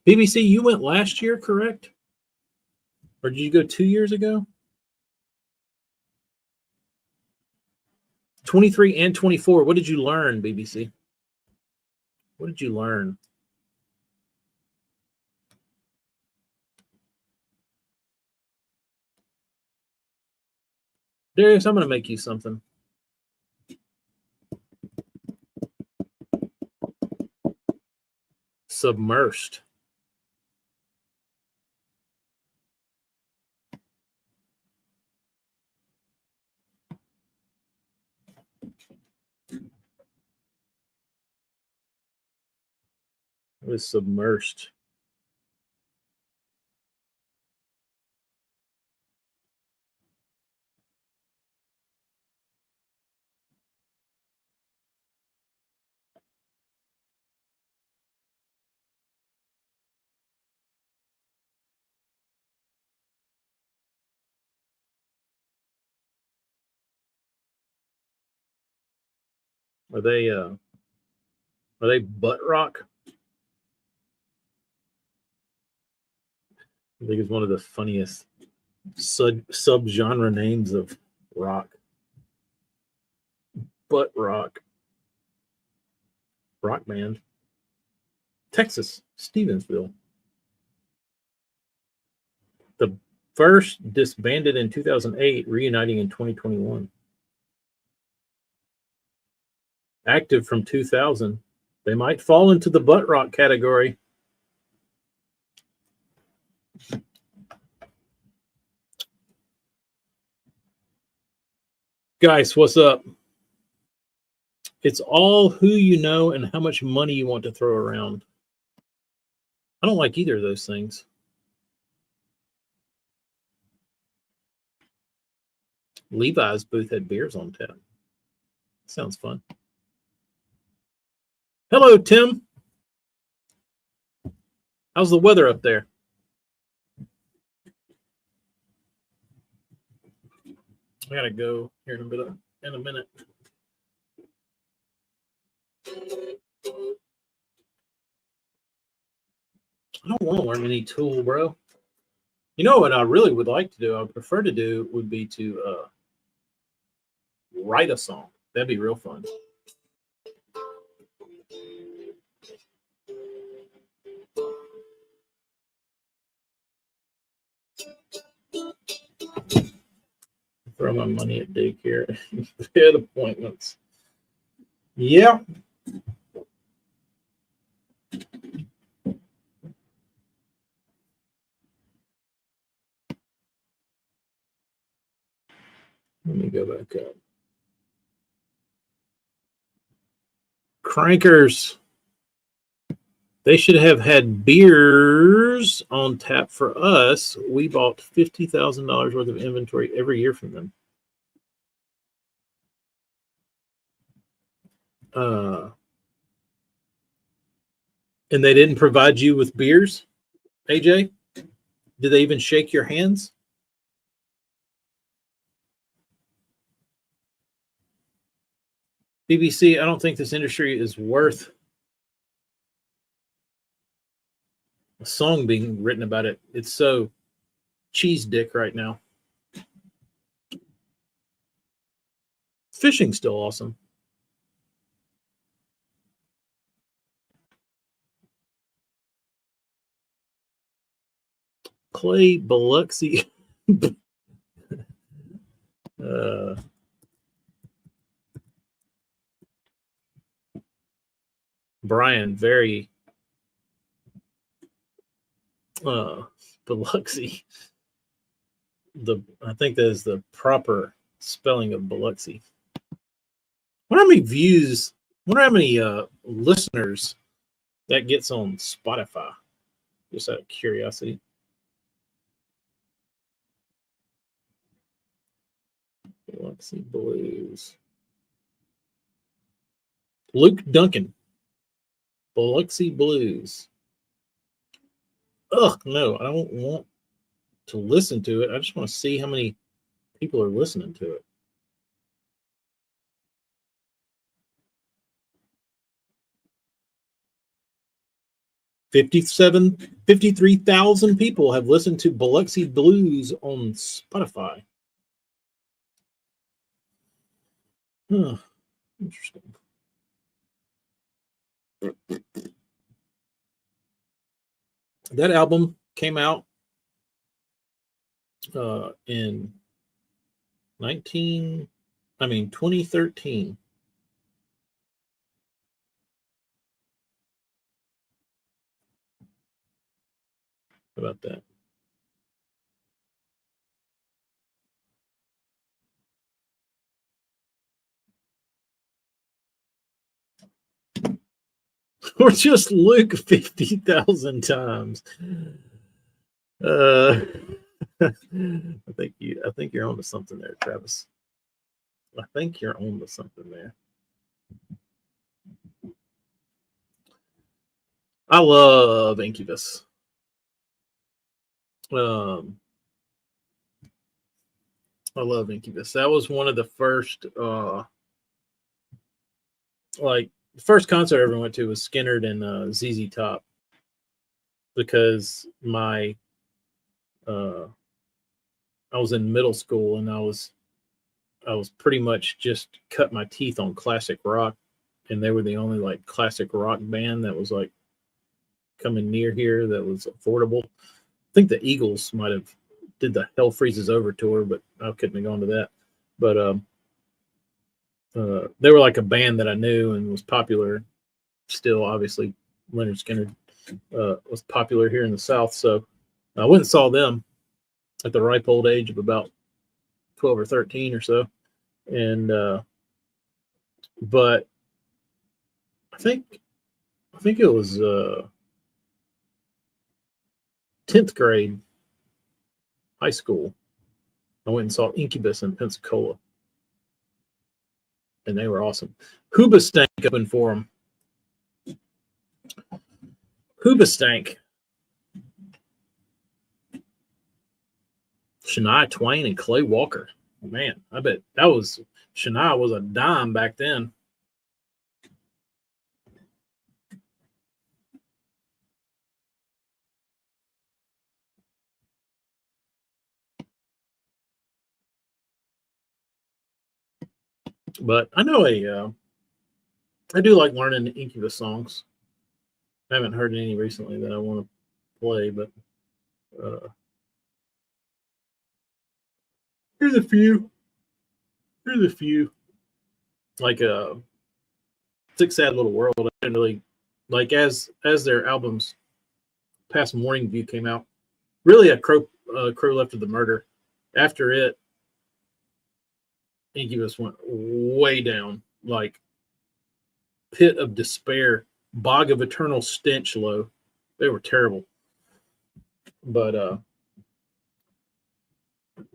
BBC, you went last year, correct? Or did you go 2 years ago? 23 and 24. What did you learn, BBC? What did you learn? Darius, I'm going to make you something. Submersed. It was submersed. Are they butt rock? I think it's one of the funniest sub-genre names of rock. Butt rock. Rock band. Texas, Stevensville. The first disbanded in 2008, reuniting in 2021. Active from 2000. They might fall into the butt rock category. Guys, what's up? It's all who you know and how much money you want to throw around. I don't like either of those things. Levi's booth had beers on tap. Sounds fun. Hello, Tim. How's the weather up there? I gotta go here in a minute. I don't want to learn any tool, bro. You know what I really would like to do? I would prefer to do would be to write a song. That'd be real fun. Throw my money at daycare. Bed appointments. Yeah. Let me go back up. Crankers. They should have had beers on tap for us. We bought $50,000 worth of inventory every year from them. And they didn't provide you with beers, AJ? Did they even shake your hands? BBC, I don't think this industry is worth a song being written about it. It's so cheese dick right now. Fishing's still awesome. Clay Biloxi. Brian, very Biloxi. I think that is the proper spelling of Biloxi. I wonder how many views, I wonder how many listeners that gets on Spotify. Just out of curiosity. Biloxi Blues. Luke Duncan. Biloxi Blues. Ugh, no, I don't want to listen to it. I just want to see how many people are listening to it. $53,000 people have listened to Biloxi Blues on Spotify. Huh, interesting. That album came out in 2013. How about that? Or just Luke 50,000 times. I think you're onto something there, Travis. I think you're onto something there. I love Incubus. I love Incubus. That was one of the first, the first concert I ever went to was Skynyrd and ZZ Top, because I was in middle school and I was pretty much just cut my teeth on classic rock, and they were the only classic rock band that was coming near here that was affordable. I think the Eagles might have did the Hell Freezes Over tour, but I couldn't have gone to that. But they were like a band that I knew and was popular. Still, obviously, Leonard Skinner was popular here in the South. So I went and saw them at the ripe old age of about 12 or 13 or so. And but I think it was 10th grade, high school. I went and saw Incubus in Pensacola, and they were awesome. Hoobastank opened for them. Hoobastank, Shania Twain and Clay Walker. Man, I bet that was Shania was a dime back then. But I know I do like learning the Incubus songs. I haven't heard any recently that I want to play, but here's a few. Like Six Sad Little World. I didn't really like as their albums past Morning View came out. Really, a Crow Left of the Murder. After it, Incubus went way down, like pit of despair, bog of eternal stench low. They were terrible. But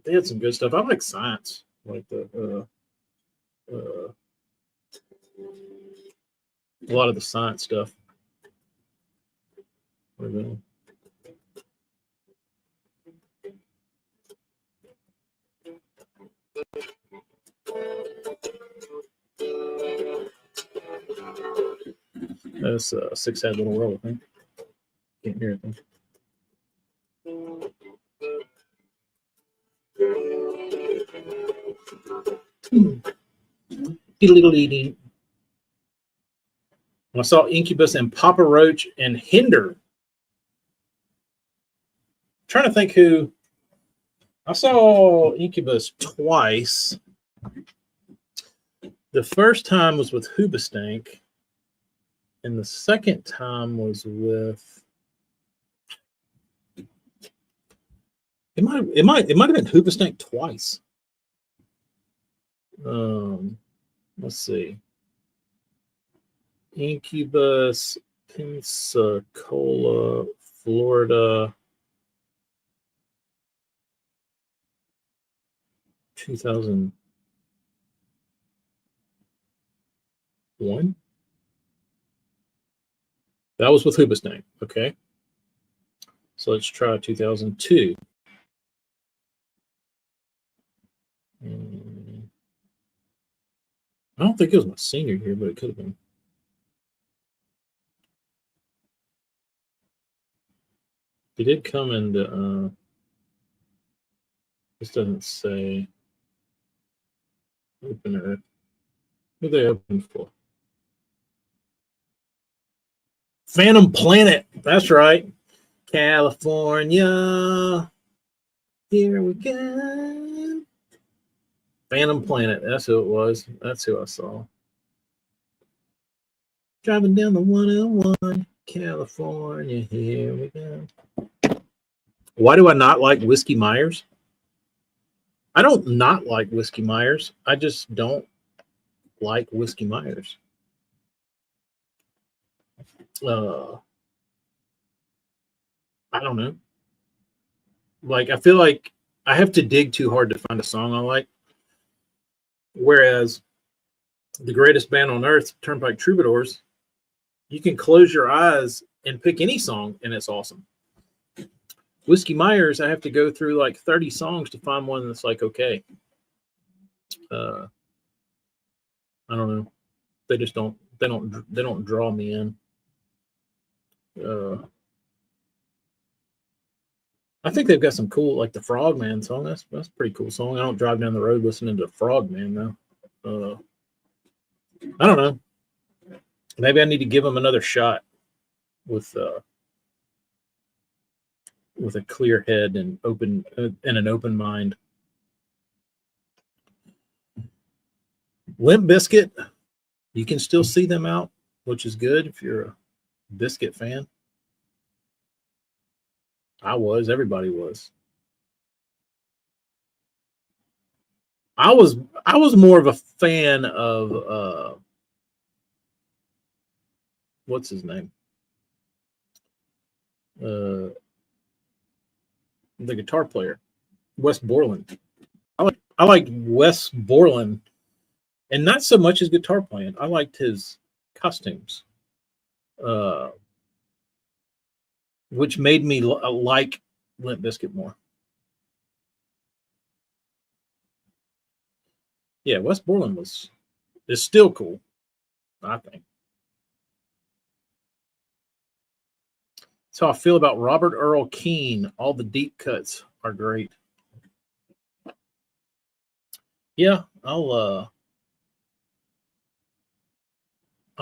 they had some good stuff. I like Science, like a lot of the Science stuff. That's Six Sad Little World, I think. Can't hear it though. I saw Incubus and Papa Roach and Hinder. I'm trying to think who. I saw Incubus twice. The first time was with Hoobastank, and the second time was with. It might have been Hoobastank twice. Let's see. Incubus, Pensacola, Florida, 2001. That was with Hoobastank. Okay. So let's try 2002. I don't think it was my senior year, but it could have been. He did come into, this doesn't say opener. Who they open for? Phantom Planet. That's right. California. Here we go. Phantom Planet. That's who it was. That's who I saw. Driving down the 101, California. Here we go. Why do I not like Whiskey Myers? I don't not like Whiskey Myers. I just don't like Whiskey Myers. I don't know. Like, I feel like I have to dig too hard to find a song I like. Whereas the greatest band on earth, Turnpike Troubadours, you can close your eyes and pick any song, and it's awesome. Whiskey Myers, I have to go through like 30 songs to find one that's like okay. I don't know. They just don't. They don't draw me in. I think they've got some cool, like the Frogman song. That's a pretty cool song. I don't drive down the road listening to Frogman though. I don't know. Maybe I need to give them another shot with with a clear head and an open mind. Limp Bizkit, you can still see them out, which is good if you're a Bizkit fan. Everybody was. I was more of a fan of what's his name? The guitar player, Wes Borland. I liked Wes Borland, and not so much his guitar playing. I liked his costumes, which made me like Limp Bizkit more. Yeah, Wes Borland is still cool, I think. That's how I feel about Robert Earl Keen. All the deep cuts are great. Yeah, I'll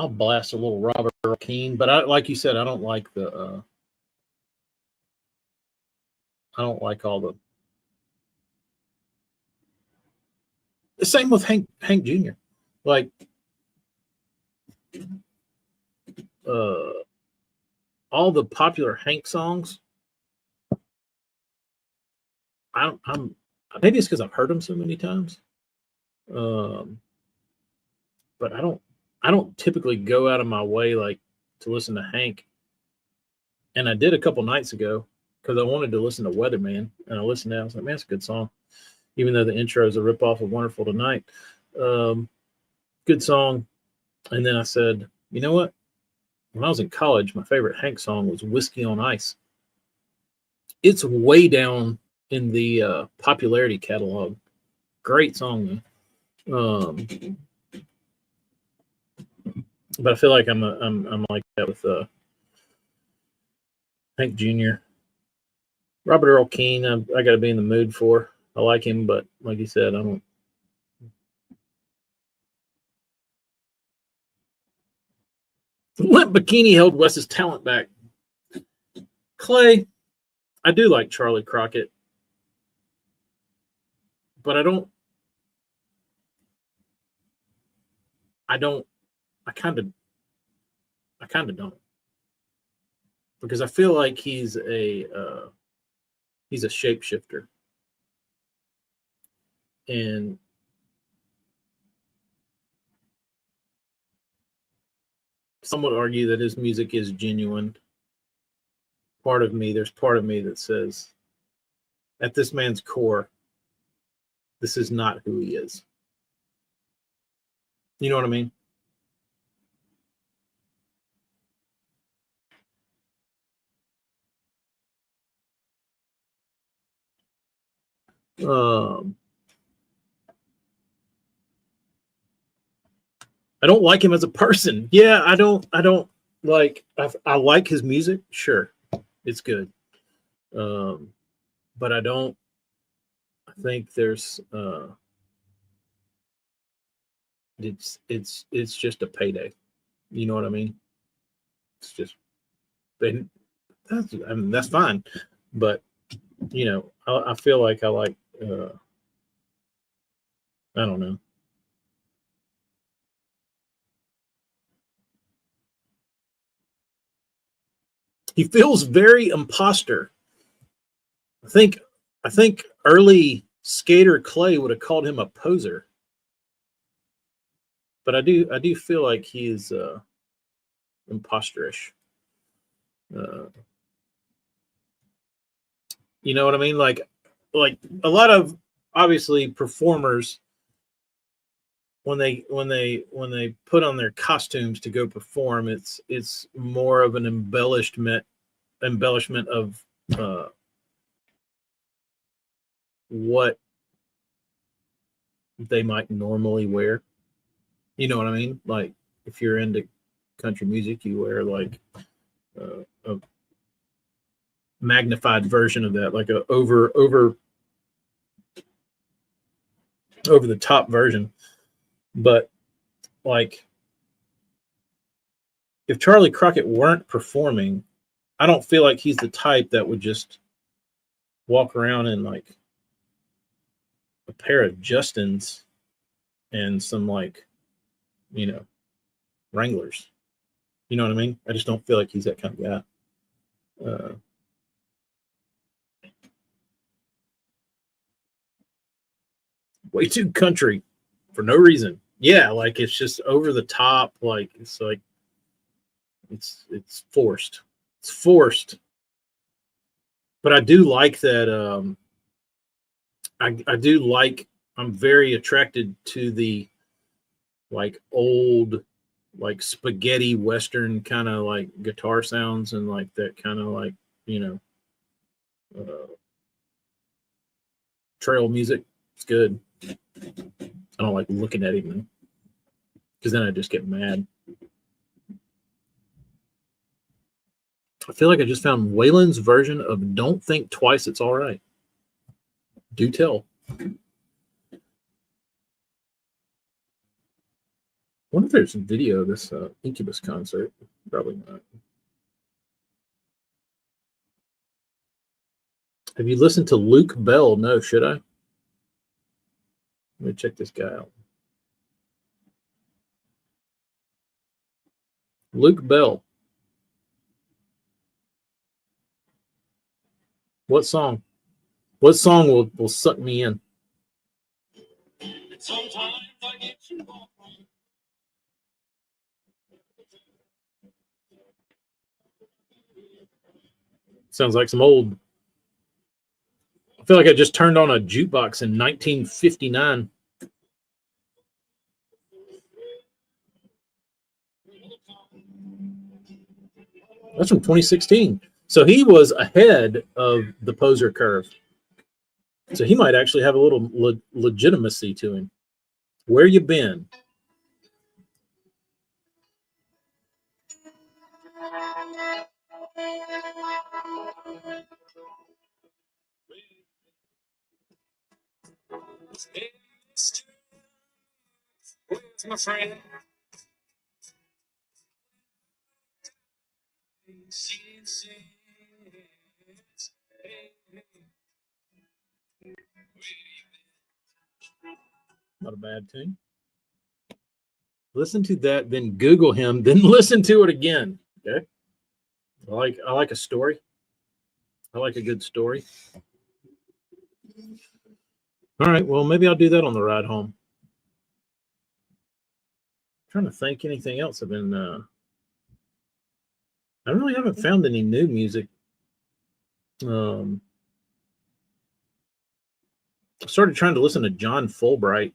blast a little Robert Earl Keen, but like you said, I don't like all the same with Hank Jr. Like all the popular Hank songs. I'm maybe it's because I've heard them so many times. But I don't typically go out of my way like to listen to Hank. And I did a couple nights ago because I wanted to listen to Weatherman, and I listened to it. I was like, man, it's a good song, even though the intro is a ripoff of Wonderful Tonight. Good song. And then I said, you know what? When I was in college, my favorite Hank song was Whiskey on Ice. It's way down in the popularity catalog. Great song, man. But I feel like I'm like that with Hank Jr. Robert Earl Keen, I got to be in the mood for. I like him, but like you said, I don't. Limp Bikini held Wes's talent back. Clay, I do like Charlie Crockett, but I kind of don't, because I feel like he's a shapeshifter, and some would argue that his music is genuine. There's part of me that says, at this man's core, this is not who he is. You know what I mean? I don't like him as a person. Yeah, I don't like. I like his music. Sure, it's good. But I don't. I think there's. It's just a payday. You know what I mean? It's just. That's fine, but you know, I feel like I like. I don't know. He feels very imposter. I think early skater Clay would have called him a poser. But I do feel like he's imposterish. You know what I mean? Like a lot of obviously performers when they put on their costumes to go perform, it's more of an embellishment of what they might normally wear. You know what I mean? Like if you're into country music, you wear like a magnified version of that, like a over the top version. But like if Charlie Crockett weren't performing, I don't feel like he's the type that would just walk around in like a pair of Justins and some like, you know, Wranglers. You know what I mean? I just don't feel like he's that kind of guy. Way too country for no reason. Yeah, like it's just over the top. Like it's forced. It's forced. But I do like that. I do like. I'm very attracted to the like old, like spaghetti western kind of like guitar sounds and like that kind of like, you know, trail music. It's good. I don't like looking at him because then I just get mad. I feel like I just found Waylon's version of "Don't Think Twice, It's All Right." Do tell. I wonder if there's a video of this Incubus concert. Probably not. Have you listened to Luke Bell? No, should I? Let me check this guy out. Luke Bell. What song? What song will suck me in? Sometimes I get you off. Sounds like some old. I feel like I just turned on a jukebox in 1959. That's from 2016. So he was ahead of the poser curve. So he might actually have a little legitimacy to him. Where you been? Where's my friend? Not a bad tune. Listen to that, then Google him, then listen to it again. Okay. I like a story. I like a good story. All right. Well, maybe I'll do that on the ride home. I'm trying to think anything else. I really haven't found any new music. I started trying to listen to John Fulbright.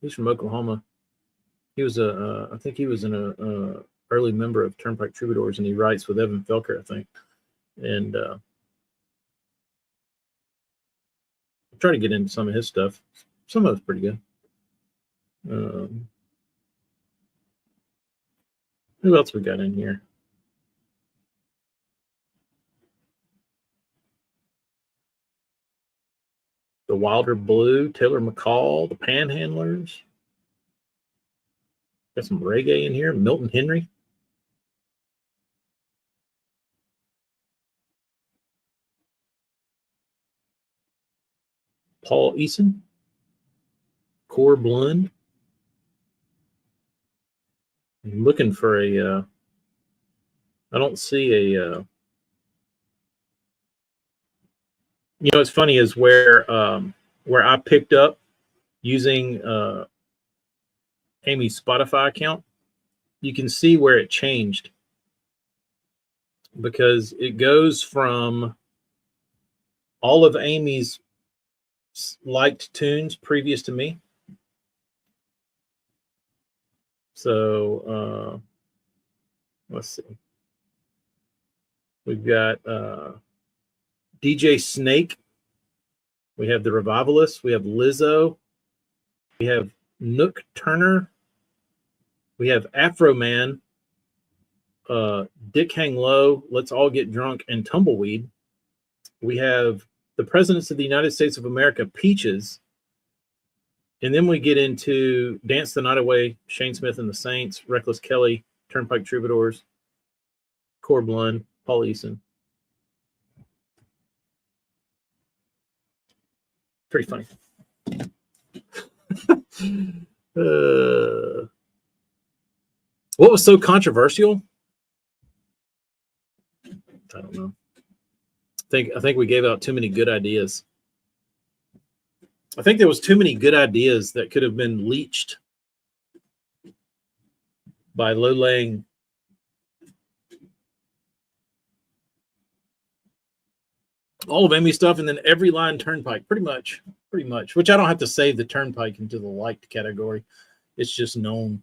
He's from Oklahoma. He was I think he was an early member of Turnpike Troubadours, and he writes with Evan Felker, I think. And I try to get into some of his stuff. Some of it's pretty good. Who else we got in here? The Wilder Blue, Taylor McCall, the Panhandlers. Got some reggae in here. Milton Henry. Paul Eason. Core Blund. I'm looking for a. I don't see a. You know, what's funny is where I picked up using Amy's Spotify account. You can see where it changed because it goes from all of Amy's liked tunes previous to me. So let's see. We've got DJ Snake. We have the Revivalists. We have Lizzo. We have Nook Turner. We have Afro Man. Dick Hang Low. Let's All Get Drunk and Tumbleweed. We have the Presidents of the United States of America, Peaches. And then we get into Dance the Night Away, Shane Smith and the Saints, Reckless Kelly, Turnpike Troubadours, Core Blund, Paul Eason. Pretty funny. What was so controversial? I don't know. I think we gave out too many good ideas. I think there was too many good ideas that could have been leached by low-laying all of Emmy stuff, and then every line Turnpike, pretty much. Which I don't have to save the Turnpike into the liked category. It's just known.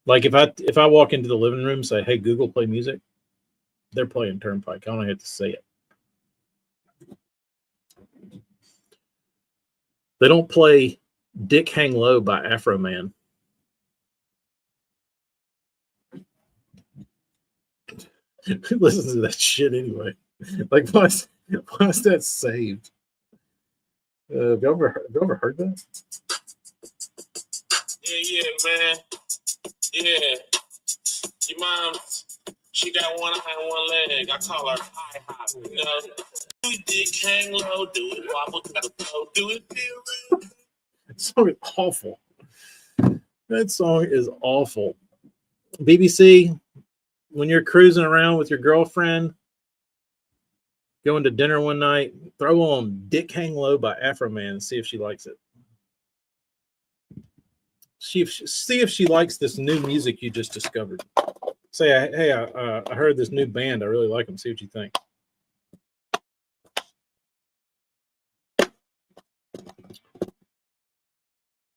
Like if I walk into the living room and say, "Hey Google, play music," they're playing Turnpike. I don't have to say it. They don't play "Dick Hang Low" by Afro Man. Who listens to that shit anyway? Like, why is that saved? Have you ever heard that? Yeah, man. Yeah. Your mom, she got one eye and one leg. I call her high hop. You know? Do it, Dick, hang low. Do it, wobble to the flow. Do it, feel real. That song is awful. That song is awful. BBC, when you're cruising around with your girlfriend, going to dinner one night, throw on "Dick Hang Low" by Afro Man and see if she likes it. See if she likes this new music you just discovered. Say, hey, I heard this new band. I really like them. See what you think.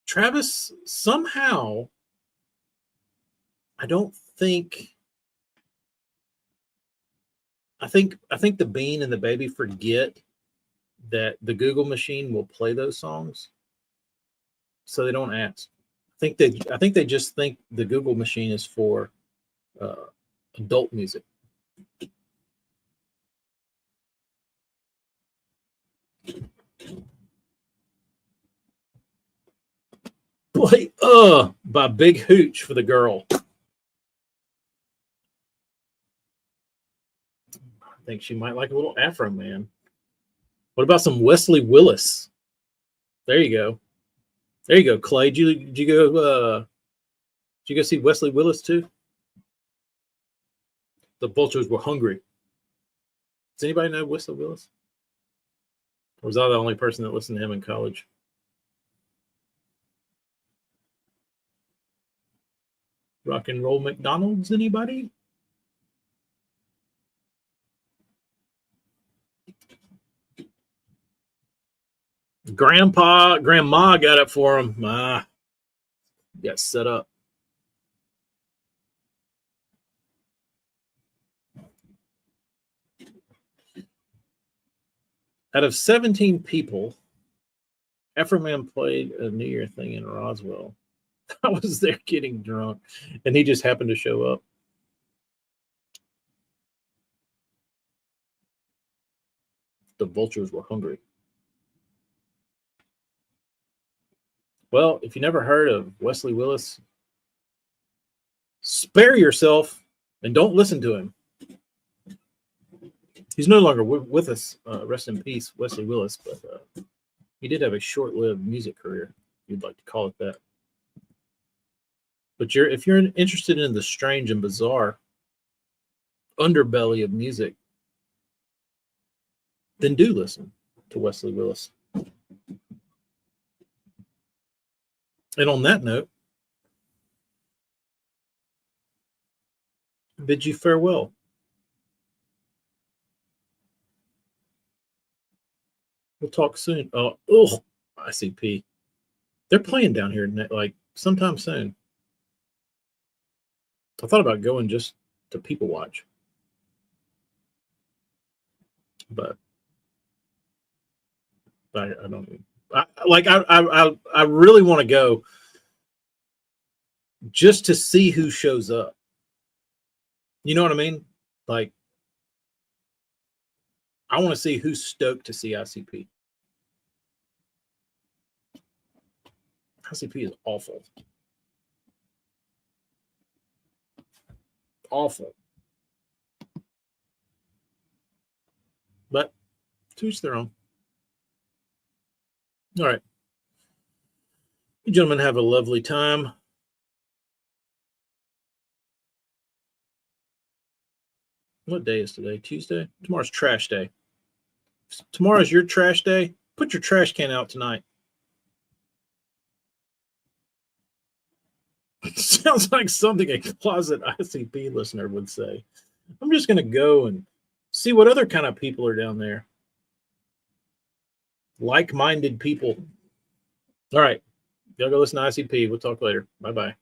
Travis, somehow, I think the Bean and the Baby forget that the Google machine will play those songs, so they don't ask. I think they just think the Google machine is for adult music. Play by Big Hooch for the girl. I think she might like a little Afro Man. What about some Wesley Willis? There you go. There you go, Clay. Did you go see Wesley Willis too? The vultures were hungry. Does anybody know Wesley Willis? Or was I the only person that listened to him in college? Rock and Roll McDonald's, anybody? Grandma got it for him. Got set up. Out of 17 people, Afro Man played a New Year thing in Roswell. I was there getting drunk, and he just happened to show up. The vultures were hungry. Well, if you never heard of Wesley Willis, spare yourself and don't listen to him. He's no longer with us. Rest in peace, Wesley Willis. But he did have a short-lived music career, if you'd like to call it that. But if you're interested in the strange and bizarre underbelly of music, then do listen to Wesley Willis. And on that note, bid you farewell. We'll talk soon. ICP. They're playing down here like sometime soon. I thought about going just to people watch, but I don't. I really want to go just to see who shows up. You know what I mean? Like, I want to see who's stoked to see ICP. ICP is awful. Awful. But To each their own. All right. You gentlemen have a lovely time. What day is today? Tuesday? Tomorrow's trash day. If tomorrow's your trash day. Put your trash can out tonight. Sounds like something a closet ICP listener would say. I'm just going to go and see what other kind of people are down there. Like-minded people. All right. Y'all go listen to ICP. We'll talk later. Bye-bye.